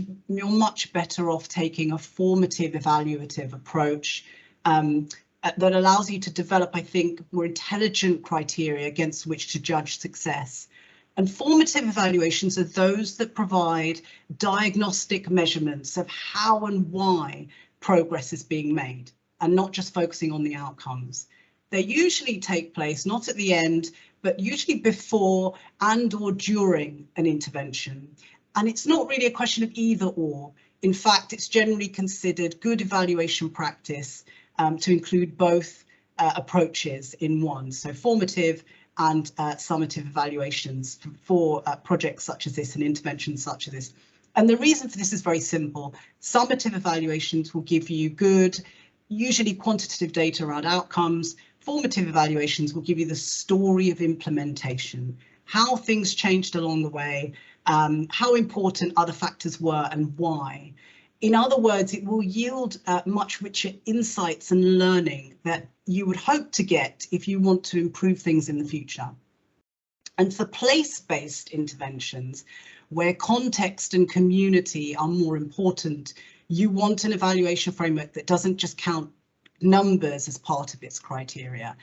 better off taking a formative, evaluative approach that allows you to develop, I think, more intelligent criteria against which to judge success. And formative evaluations are those that provide diagnostic measurements of how and why progress is being made, and not just focusing on the outcomes. They usually take place not at the end, but usually before and or during an intervention. And it's not really a question of either or. In fact, it's generally considered good evaluation practice to include both approaches in one, so formative and summative evaluations for projects such as this and interventions such as this. And the reason for this is very simple. Summative evaluations will give you good, usually quantitative data around outcomes. Formative evaluations will give you the story of implementation, how things changed along the way, how important other factors were and why. In other words, it will yield much richer insights and learning that you would hope to get if you want to improve things in the future. And for place-based interventions, where context and community are more important, you want an evaluation framework that doesn't just count numbers as part of its criteria,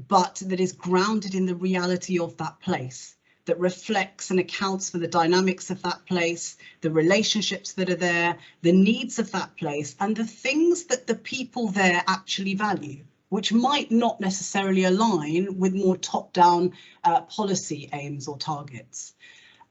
but that is grounded in the reality of that place, that reflects and accounts for the dynamics of that place, the relationships that are there, the needs of that place, and the things that the people there actually value, which might not necessarily align with more top-down policy aims or targets.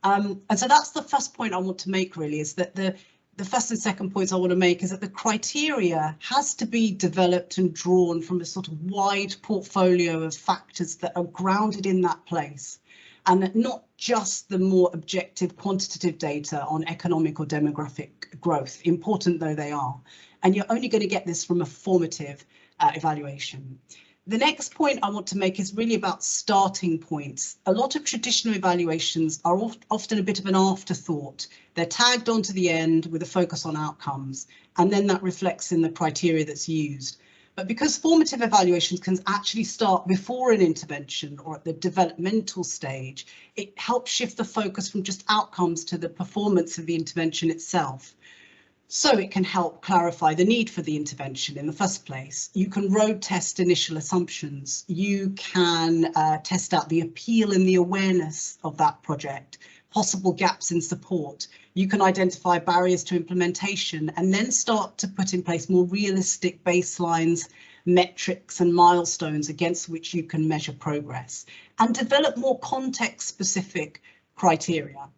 And so that's the first point I want to make, really, is that the first and second points I want to make is that the criteria has to be developed and drawn from a sort of wide portfolio of factors that are grounded in that place, and not just the more objective quantitative data on economic or demographic growth, important though they are. And you're only going to get this from a formative evaluation. The next point I want to make is really about starting points. A lot of traditional evaluations are often a bit of an afterthought. They're tagged onto the end with a focus on outcomes, and then that reflects in the criteria that's used. But because formative evaluations can actually start before an intervention or at the developmental stage, it helps shift the focus from just outcomes to the performance of the intervention itself. So it can help clarify the need for the intervention in the first place. You can road test initial assumptions. You can test out the appeal and the awareness of that project, possible gaps in support. You can identify barriers to implementation and then start to put in place more realistic baselines, metrics and milestones against which you can measure progress and develop more context-specific criteria.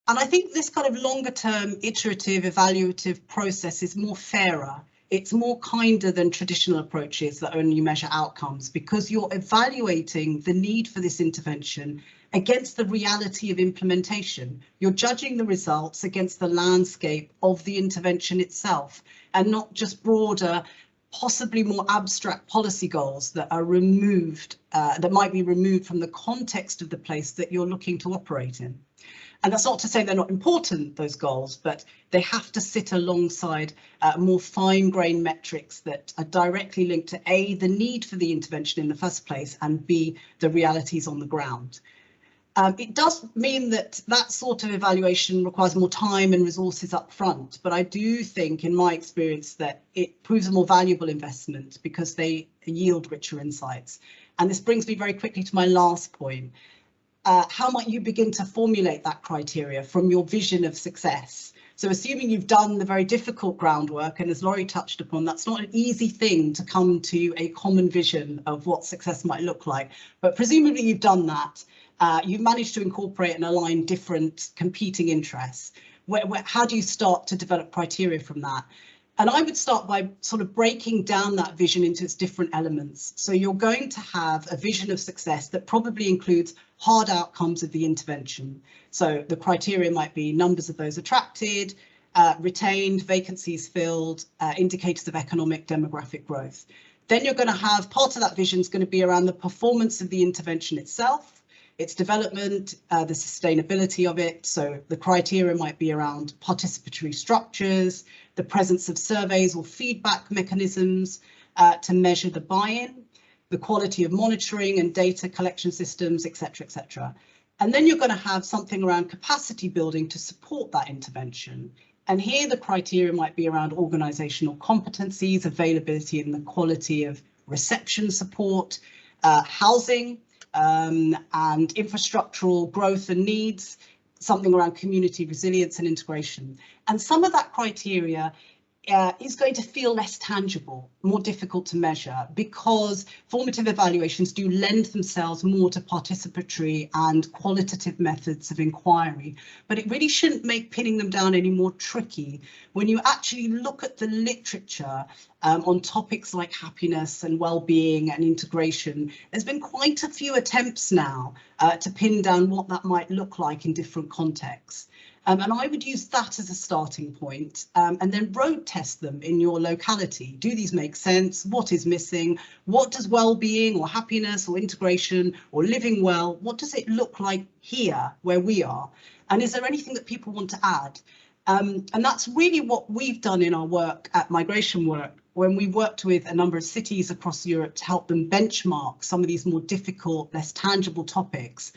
And I think this kind of longer term iterative evaluative process is more fairer. It's more kinder than traditional approaches that only measure outcomes, because you're evaluating the need for this intervention against the reality of implementation. You're judging the results against the landscape of the intervention itself, and not just broader, possibly more abstract policy goals that are removed, that might be removed from the context of the place that you're looking to operate in. And that's not to say they're not important, those goals, but they have to sit alongside more fine-grained metrics that are directly linked to A, the need for the intervention in the first place, and B, the realities on the ground. It does mean that that sort of evaluation requires more time and resources up front, but I do think, in my experience, that it proves a more valuable investment because they yield richer insights. And this brings me very quickly to my last point. How might you begin to formulate that criteria from your vision of success? So assuming you've done the very difficult groundwork, and as Laurie touched upon, that's not an easy thing to come to a common vision of what success might look like, but presumably you've done that. You've managed to incorporate and align different competing interests. How do you start to develop criteria from that? And I would start by sort of breaking down that vision into its different elements. So you're going to have a vision of success that probably includes hard outcomes of the intervention. So the criteria might be numbers of those attracted, retained, vacancies filled, indicators of economic demographic growth. Then you're going to have part of that vision is going to be around the performance of the intervention itself, its development, the sustainability of it. So the criteria might be around participatory structures, the presence of surveys or feedback mechanisms to measure the buy-in, the quality of monitoring and data collection systems, etc., etc. And then you're going to have something around capacity building to support that intervention. And here the criteria might be around organisational competencies, availability and the quality of reception support, housing, and infrastructural growth and needs, something around community resilience and integration. And some of that criteria is going to feel less tangible, more difficult to measure, because formative evaluations do lend themselves more to participatory and qualitative methods of inquiry. But it really shouldn't make pinning them down any more tricky. When you actually look at the literature on topics like happiness and well-being and integration, there's been quite a few attempts now to pin down what that might look like in different contexts. And I would use that as a starting point, and then road test them in your locality. Do these make sense? What is missing? What does well-being or happiness or integration or living well, what does it look like here where we are? And is there anything that people want to add? And that's really what we've done in our work at Migration Work, when we worked with a number of cities across Europe to help them benchmark some of these more difficult, less tangible topics.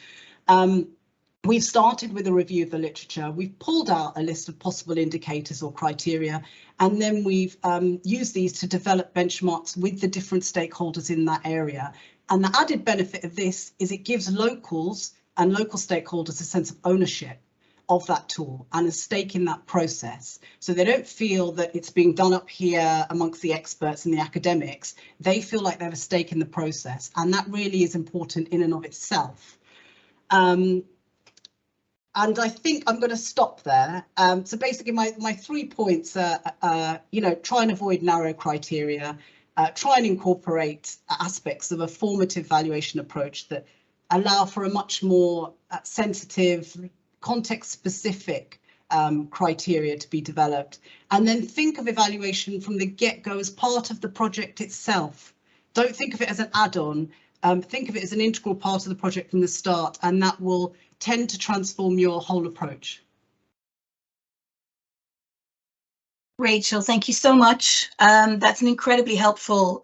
We've started with a review of the literature. We've pulled out a list of possible indicators or criteria, and then we've used these to develop benchmarks with the different stakeholders in that area. And the added benefit of this is it gives locals and local stakeholders a sense of ownership of that tool and a stake in that process. So they don't feel that it's being done up here amongst the experts and the academics. They feel like they have a stake in the process, and that really is important in and of itself. And I think I'm going to stop there. So basically my 3 points are, try and avoid narrow criteria, try and incorporate aspects of a formative valuation approach that allow for a much more sensitive, context-specific criteria to be developed. And then think of evaluation from the get-go as part of the project itself. Don't think of it as an add-on. Think of it as an integral part of the project from the start, and that will tend to transform your whole approach. Rachel, thank you so much. That's an incredibly helpful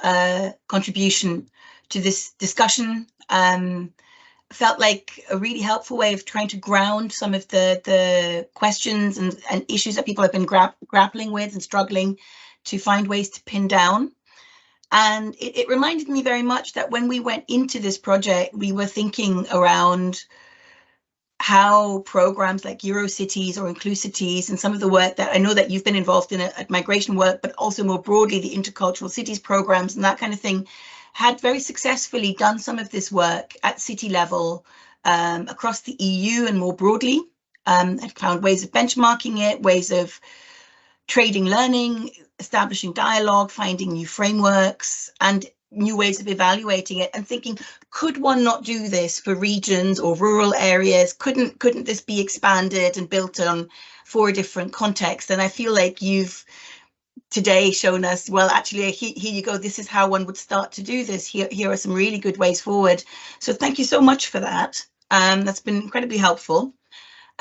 contribution to this discussion. Felt like a really helpful way of trying to ground some of the questions and issues that people have been grappling with and struggling to find ways to pin down. And it reminded me very much that when we went into this project, we were thinking around how programs like Eurocities or Inclusities and some of the work that I know that you've been involved in at Migration Work, but also more broadly the intercultural cities programs and that kind of thing, had very successfully done some of this work at city level across the EU and more broadly. Had found ways of benchmarking it, ways of trading learning, establishing dialogue, finding new frameworks and new ways of evaluating it and thinking, could one not do this for regions or rural areas? Couldn't this be expanded and built on 4 different contexts? And I feel like you've today shown us, well, actually, here you go. This is how one would start to do this. Here are some really good ways forward. So thank you so much for that. That's been incredibly helpful.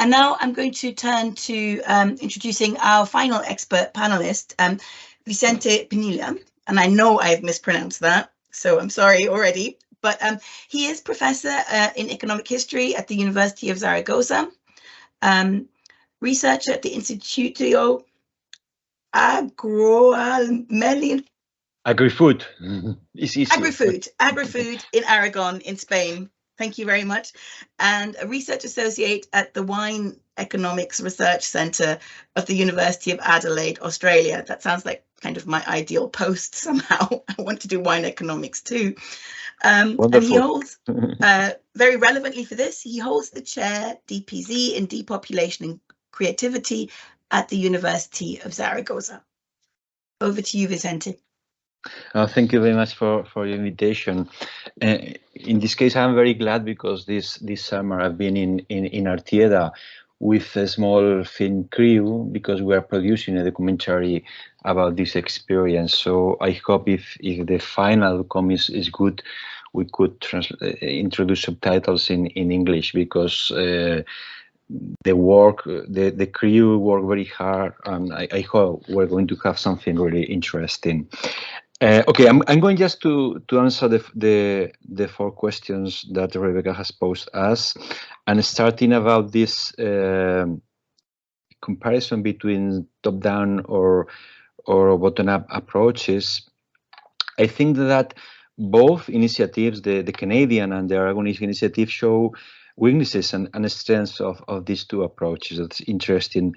And now I'm going to turn to introducing our final expert panelist, Vicente Pinilla. And I know I've mispronounced that, so I'm sorry already. But he is professor in economic history at the University of Zaragoza, researcher at the Instituto Agri-Food. Agri-Food in Aragon, in Spain. Thank you very much. And a research associate at the Wine Economics Research Centre of the University of Adelaide, Australia. That sounds like kind of my ideal post somehow. I want to do wine economics too. And he holds, very relevantly for this, he holds the chair DPZ in Depopulation and Creativity at the University of Zaragoza. Over to you, Vicente. Thank you very much for your invitation. In this case, I'm very glad because this summer I've been in Artieda with a small film crew because we are producing a documentary about this experience. So I hope if the final outcome is good, we could introduce subtitles in English because the crew work very hard, and I hope we're going to have something really interesting. Okay, I'm going just to answer the 4 questions that Rebecca has posed us, and starting about this comparison between top-down or bottom-up approaches. I think that both initiatives, the Canadian and the Aragonese initiative, show weaknesses and strengths of these 2 approaches. That's interesting.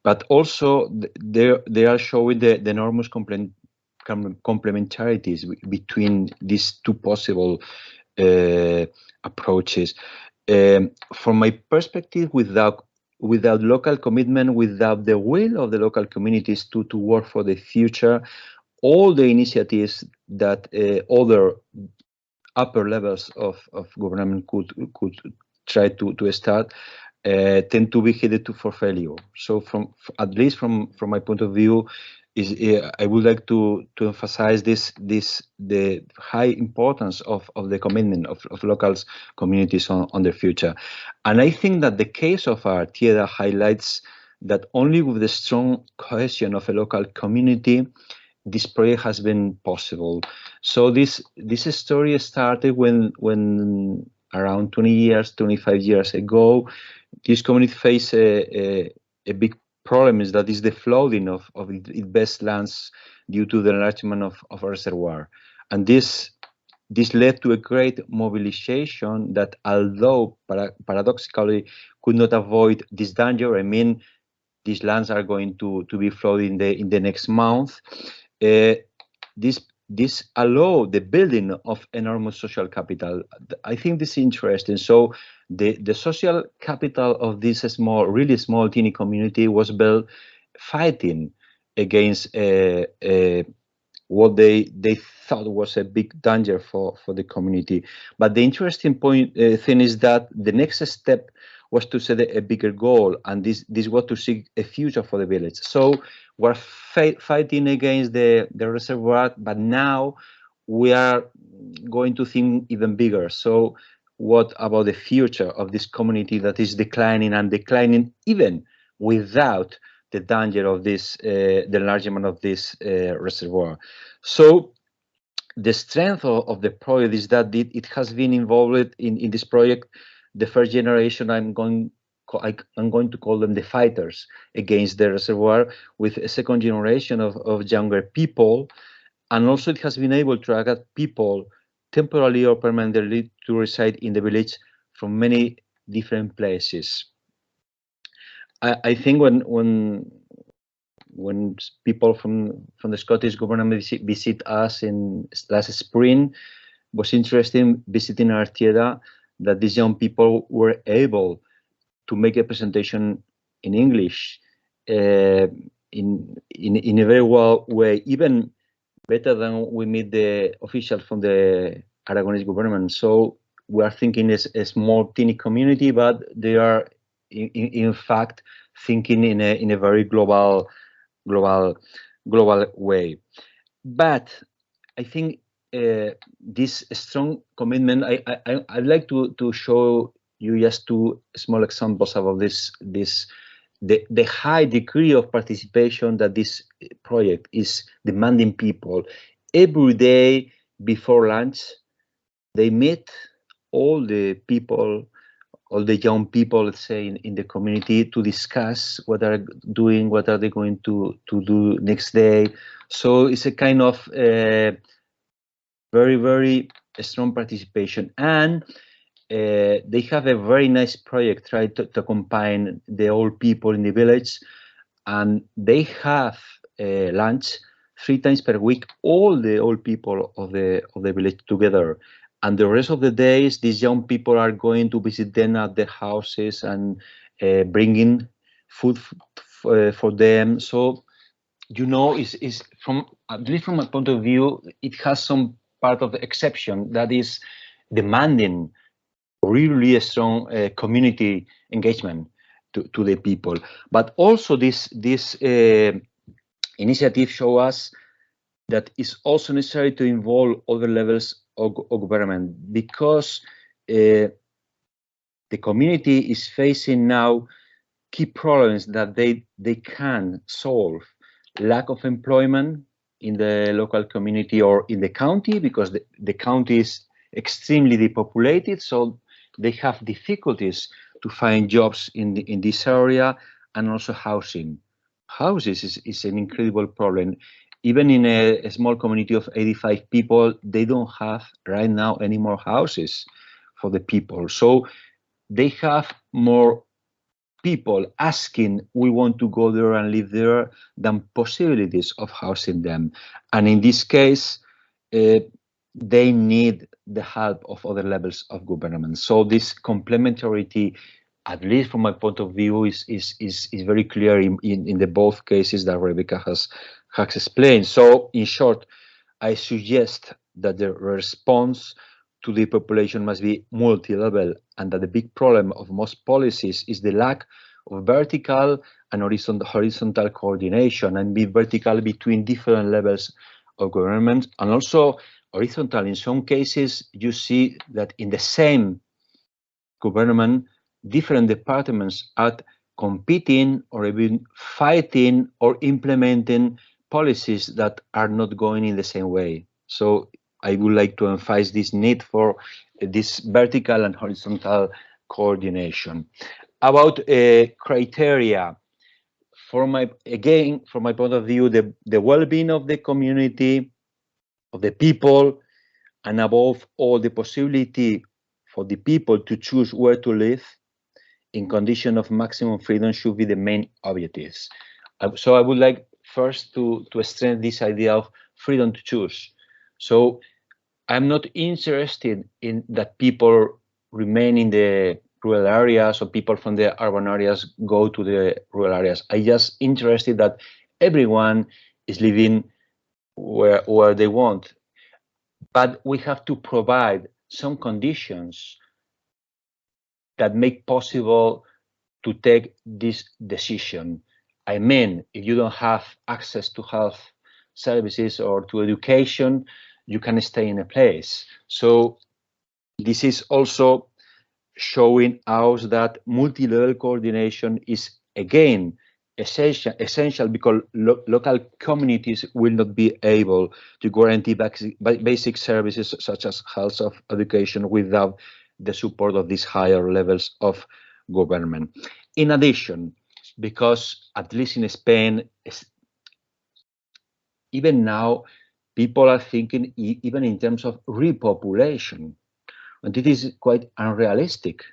but also they are showing the enormous complementarities between these two possible approaches. From my perspective, without local commitment, without the will of the local communities to work for the future, all the initiatives that other upper levels of government could try to start tend to be headed for failure. So at least from my point of view, I would like to emphasize the high importance of the commitment of local communities on their future. And I think that the case of Artieda highlights that only with the strong cohesion of a local community, this project has been possible. So this story started when around 25 years ago, this community faced a big problem, is that is the flooding of its best lands due to the enlargement of a reservoir. And this led to a great mobilization that, although paradoxically could not avoid this danger, I mean, these lands are going to be flooded in the next month. This allowed the building of enormous social capital. I think this is interesting. So the social capital of this really small, teeny community was built fighting against what they thought was a big danger for the community. But the interesting thing is that the next step was to set a bigger goal, and this was to seek a future for the village. So we're fighting against the reservoir, but now we are going to think even bigger. So what about the future of this community that is declining and declining even without the danger of this, the enlargement of this reservoir? So the strength of the project is that it has been involved in this project. The first generation, I'm going to call them the fighters against the reservoir, with a second generation of younger people. And also it has been able to attract people temporarily or permanently to reside in the village from many different places. I think when people from the Scottish government visit us in last spring, was interesting visiting Artieda, that these young people were able to make a presentation in English in a very well way, even better than we meet the officials from the Aragonese government. So we are thinking as a small, teeny community, but they are in fact thinking in a very global way. But I think this strong commitment, I'd like to show you just two small examples about the high degree of participation that this project is demanding people. Every day before lunch, they meet all the people, all the young people, let's say, in the community, to discuss what they're doing, what are they going to do next day. So it's a kind of very, very strong participation. And they have a very nice project trying to combine the old people in the village, and they have lunch 3 times per week, all the old people of the village together. And the rest of the days, these young people are going to visit them at their houses and bringing food for them. So, you know, is from, at least from my point of view, it has some part of the exception that is demanding really a strong community engagement to the people. But also this initiative show us that it's also necessary to involve other levels of government, because the community is facing now key problems that they can solve. Lack of employment in the local community or in the county, because the county is extremely depopulated, so they have difficulties to find jobs in this area, and also housing. Houses is an incredible problem. Even in a small community of 85 people, they don't have right now any more houses for the people. So they have more people asking, we want to go there and live there, than possibilities of housing them. And in this case, they need the help of other levels of government. So this complementarity, at least from my point of view, is very clear in the both cases that Rebecca has explained. So in short, I suggest that the response to the population must be multi-level, and that the big problem of most policies is the lack of vertical and horizontal coordination, and be vertical between different levels of government, and also horizontal. In some cases, you see that in the same government, different departments are competing or even fighting or implementing policies that are not going in the same way. So I would like to emphasize this need for this vertical and horizontal coordination. About criteria, from my point of view, the well-being of the community, of the people, and above all, the possibility for the people to choose where to live in condition of maximum freedom should be the main objectives. So I would like first to strengthen this idea of freedom to choose. So I'm not interested in that people remain in the rural areas or people from the urban areas go to the rural areas. I just interested that everyone is living where they want. But we have to provide some conditions that make possible to take this decision. I mean, if you don't have access to health services or to education, you can stay in a place. So this is also showing us that multi-level coordination is again essential because local communities will not be able to guarantee basic services such as health or education without the support of these higher levels of government. In addition, because at least in Spain, even now, people are thinking even in terms of repopulation, and it is quite unrealistic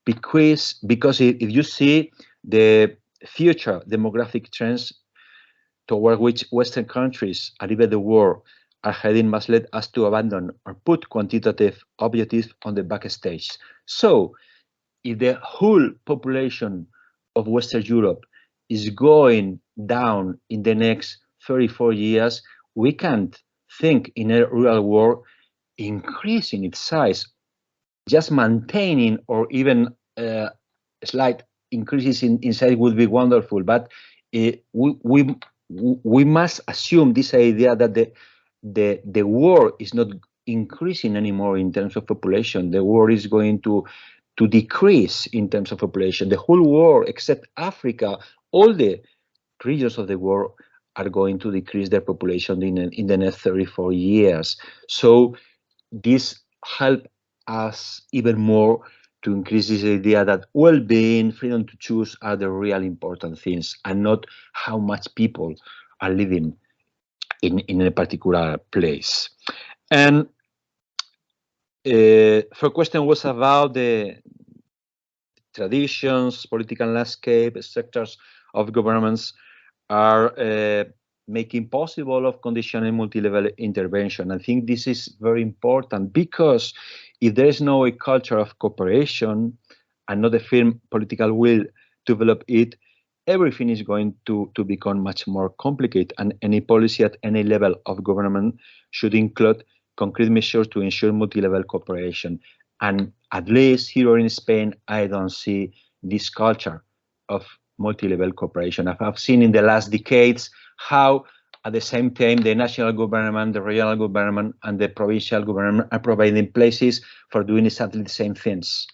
because if you see the future demographic trends toward which Western countries and even the world are heading must lead us to abandon or put quantitative objectives on the backstage. So if the whole population of Western Europe is going down in the next 34 years, we can't think in a rural world increasing its size. Just maintaining or even slight increases in size would be wonderful, but we must assume this idea that the world is not increasing anymore in terms of population. The world is going to decrease in terms of population. The whole world, except Africa, all the regions of the world are going to decrease their population in the next 34 years. So this helps us even more to increase this idea that well-being, freedom to choose are the real important things, and not how much people are living in a particular place. And first question was about the traditions, political landscape, sectors of governments are making possible of conditional multi-level intervention. I think this is very important because if there is no culture of cooperation and not a firm political will to develop it, everything is going to become much more complicated, and any policy at any level of government should include concrete measures to ensure multi-level cooperation. And at least here in Spain, I don't see this culture of multi-level cooperation. I've seen in the last decades how at the same time the national government, the regional government, and the provincial government are providing places for doing exactly the same things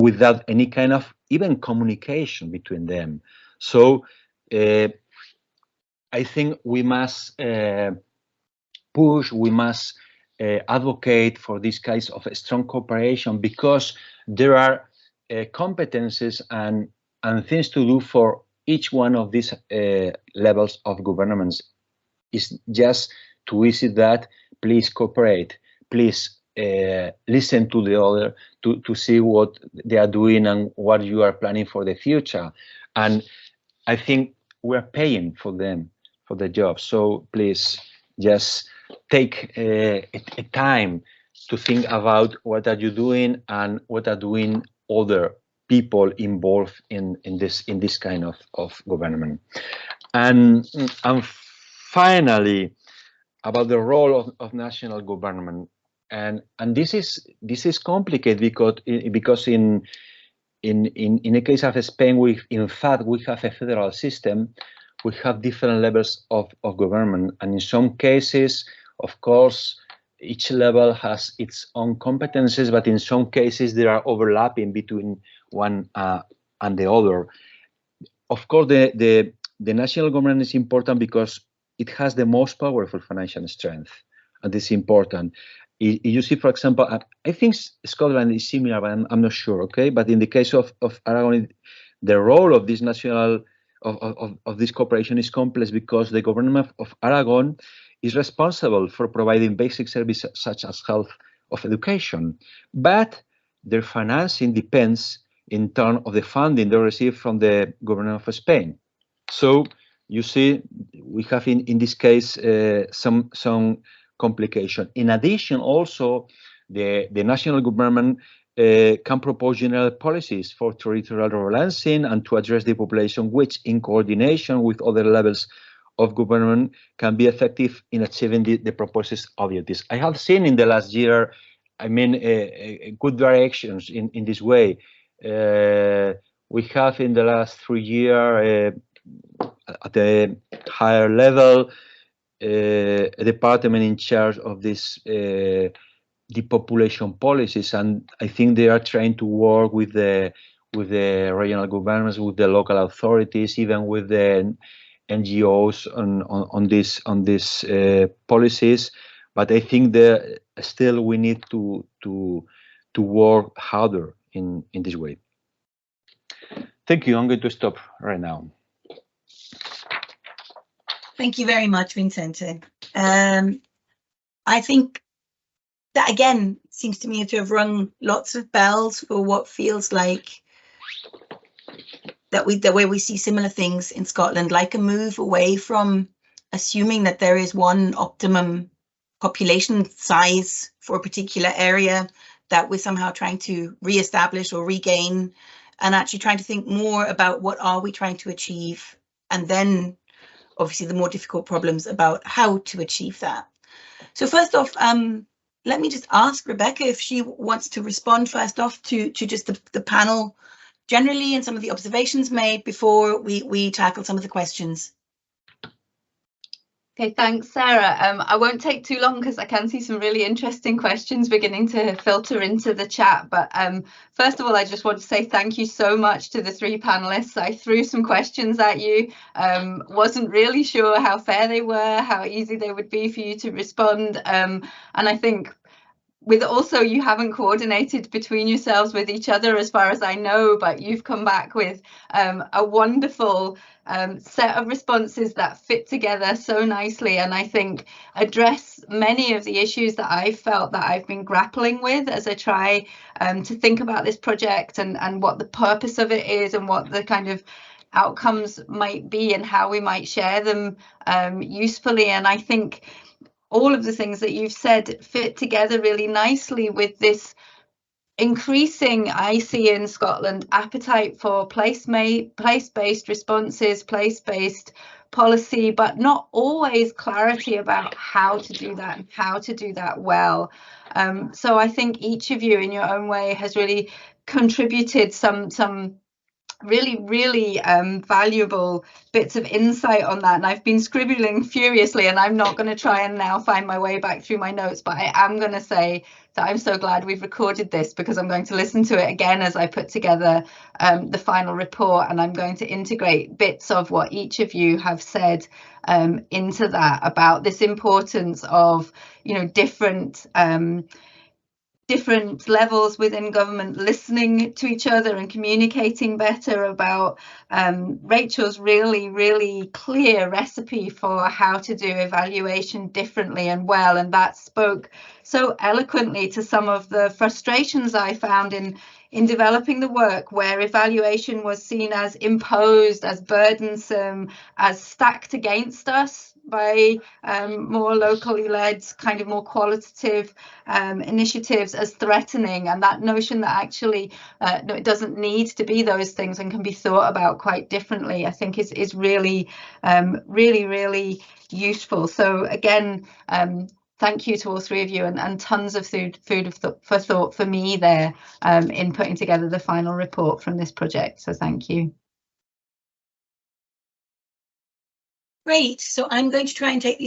without any kind of even communication between them. So I think we must push, we must advocate for this kinds of strong cooperation, because there are competences and things to do for each one of these levels of governments. It's just to visit that, please cooperate, please listen to the other, to see what they are doing and what you are planning for the future. And I think we're paying for them for the job. So please just take a time to think about what are you doing and what are doing other people involved in this kind of government. And finally, about the role of national government, and this is complicated because in the case of Spain, in fact we have a federal system. We have different levels of government, and in some cases, of course, each level has its own competences, but in some cases there are overlapping between one and the other. Of course, the national government is important because it has the most powerful financial strength, and this is important. You see, for example, I think Scotland is similar, but I'm not sure, okay? But in the case of Aragon, the role of this national of this cooperation is complex because the government of Aragon is responsible for providing basic services such as health or education, but their financing depends in turn of the funding they receive from the government of Spain. So you see, we have in this case some complication. In addition, also the national government can propose general policies for territorial rebalancing and to address depopulation, which in coordination with other levels of government can be effective in achieving the proposed objectives. I have seen in the last year, I mean, good directions in this way. We have in the last 3 years at a higher level a department in charge of this depopulation policies, and I think they are trying to work with the regional governments, with the local authorities, even with the NGOs on these policies. But I think that still we need to work harder in this way. Thank you. I'm going to stop right now. Thank you very much, Vicente. I think that again seems to me to have rung lots of bells for what feels like the way we see similar things in Scotland, like a move away from assuming that there is one optimum population size for a particular area that we're somehow trying to re-establish or regain, and actually trying to think more about what are we trying to achieve, and then obviously the more difficult problems about how to achieve that. So first off, let me just ask Rebecca if she wants to respond first off to just the panel generally and some of the observations made before we tackle some of the questions. Okay, thanks, Sarah. I won't take too long because I can see some really interesting questions beginning to filter into the chat. But first of all, I just want to say thank you so much to the 3 panelists. I threw some questions at you, wasn't really sure how fair they were, how easy they would be for you to respond. And I think with also you haven't coordinated between yourselves with each other as far as I know, but you've come back with a wonderful set of responses that fit together so nicely, and I think address many of the issues that I felt that I've been grappling with as I try to think about this project and what the purpose of it is and what the kind of outcomes might be and how we might share them usefully. And I think all of the things that you've said fit together really nicely with this increasing, I see in Scotland, appetite for place-based responses, place-based policy, but not always clarity about how to do that and how to do that well. So I think each of you in your own way has really contributed some really valuable bits of insight on that, and I've been scribbling furiously, and I'm not going to try and now find my way back through my notes, but I am going to say that I'm so glad we've recorded this because I'm going to listen to it again as I put together the final report, and I'm going to integrate bits of what each of you have said into that about this importance of, you know, different different levels within government listening to each other and communicating better, about Rachel's really clear recipe for how to do evaluation differently and well, and that spoke so eloquently to some of the frustrations I found in developing the work, where evaluation was seen as imposed, as burdensome, as stacked against us by more locally led, kind of more qualitative initiatives, as threatening, and that notion that actually no, it doesn't need to be those things and can be thought about quite differently, I think is really really useful. So again, thank you to all three of you, and tons of food for thought for me there in putting together the final report from this project. So thank you. Great. So I'm going to try and take these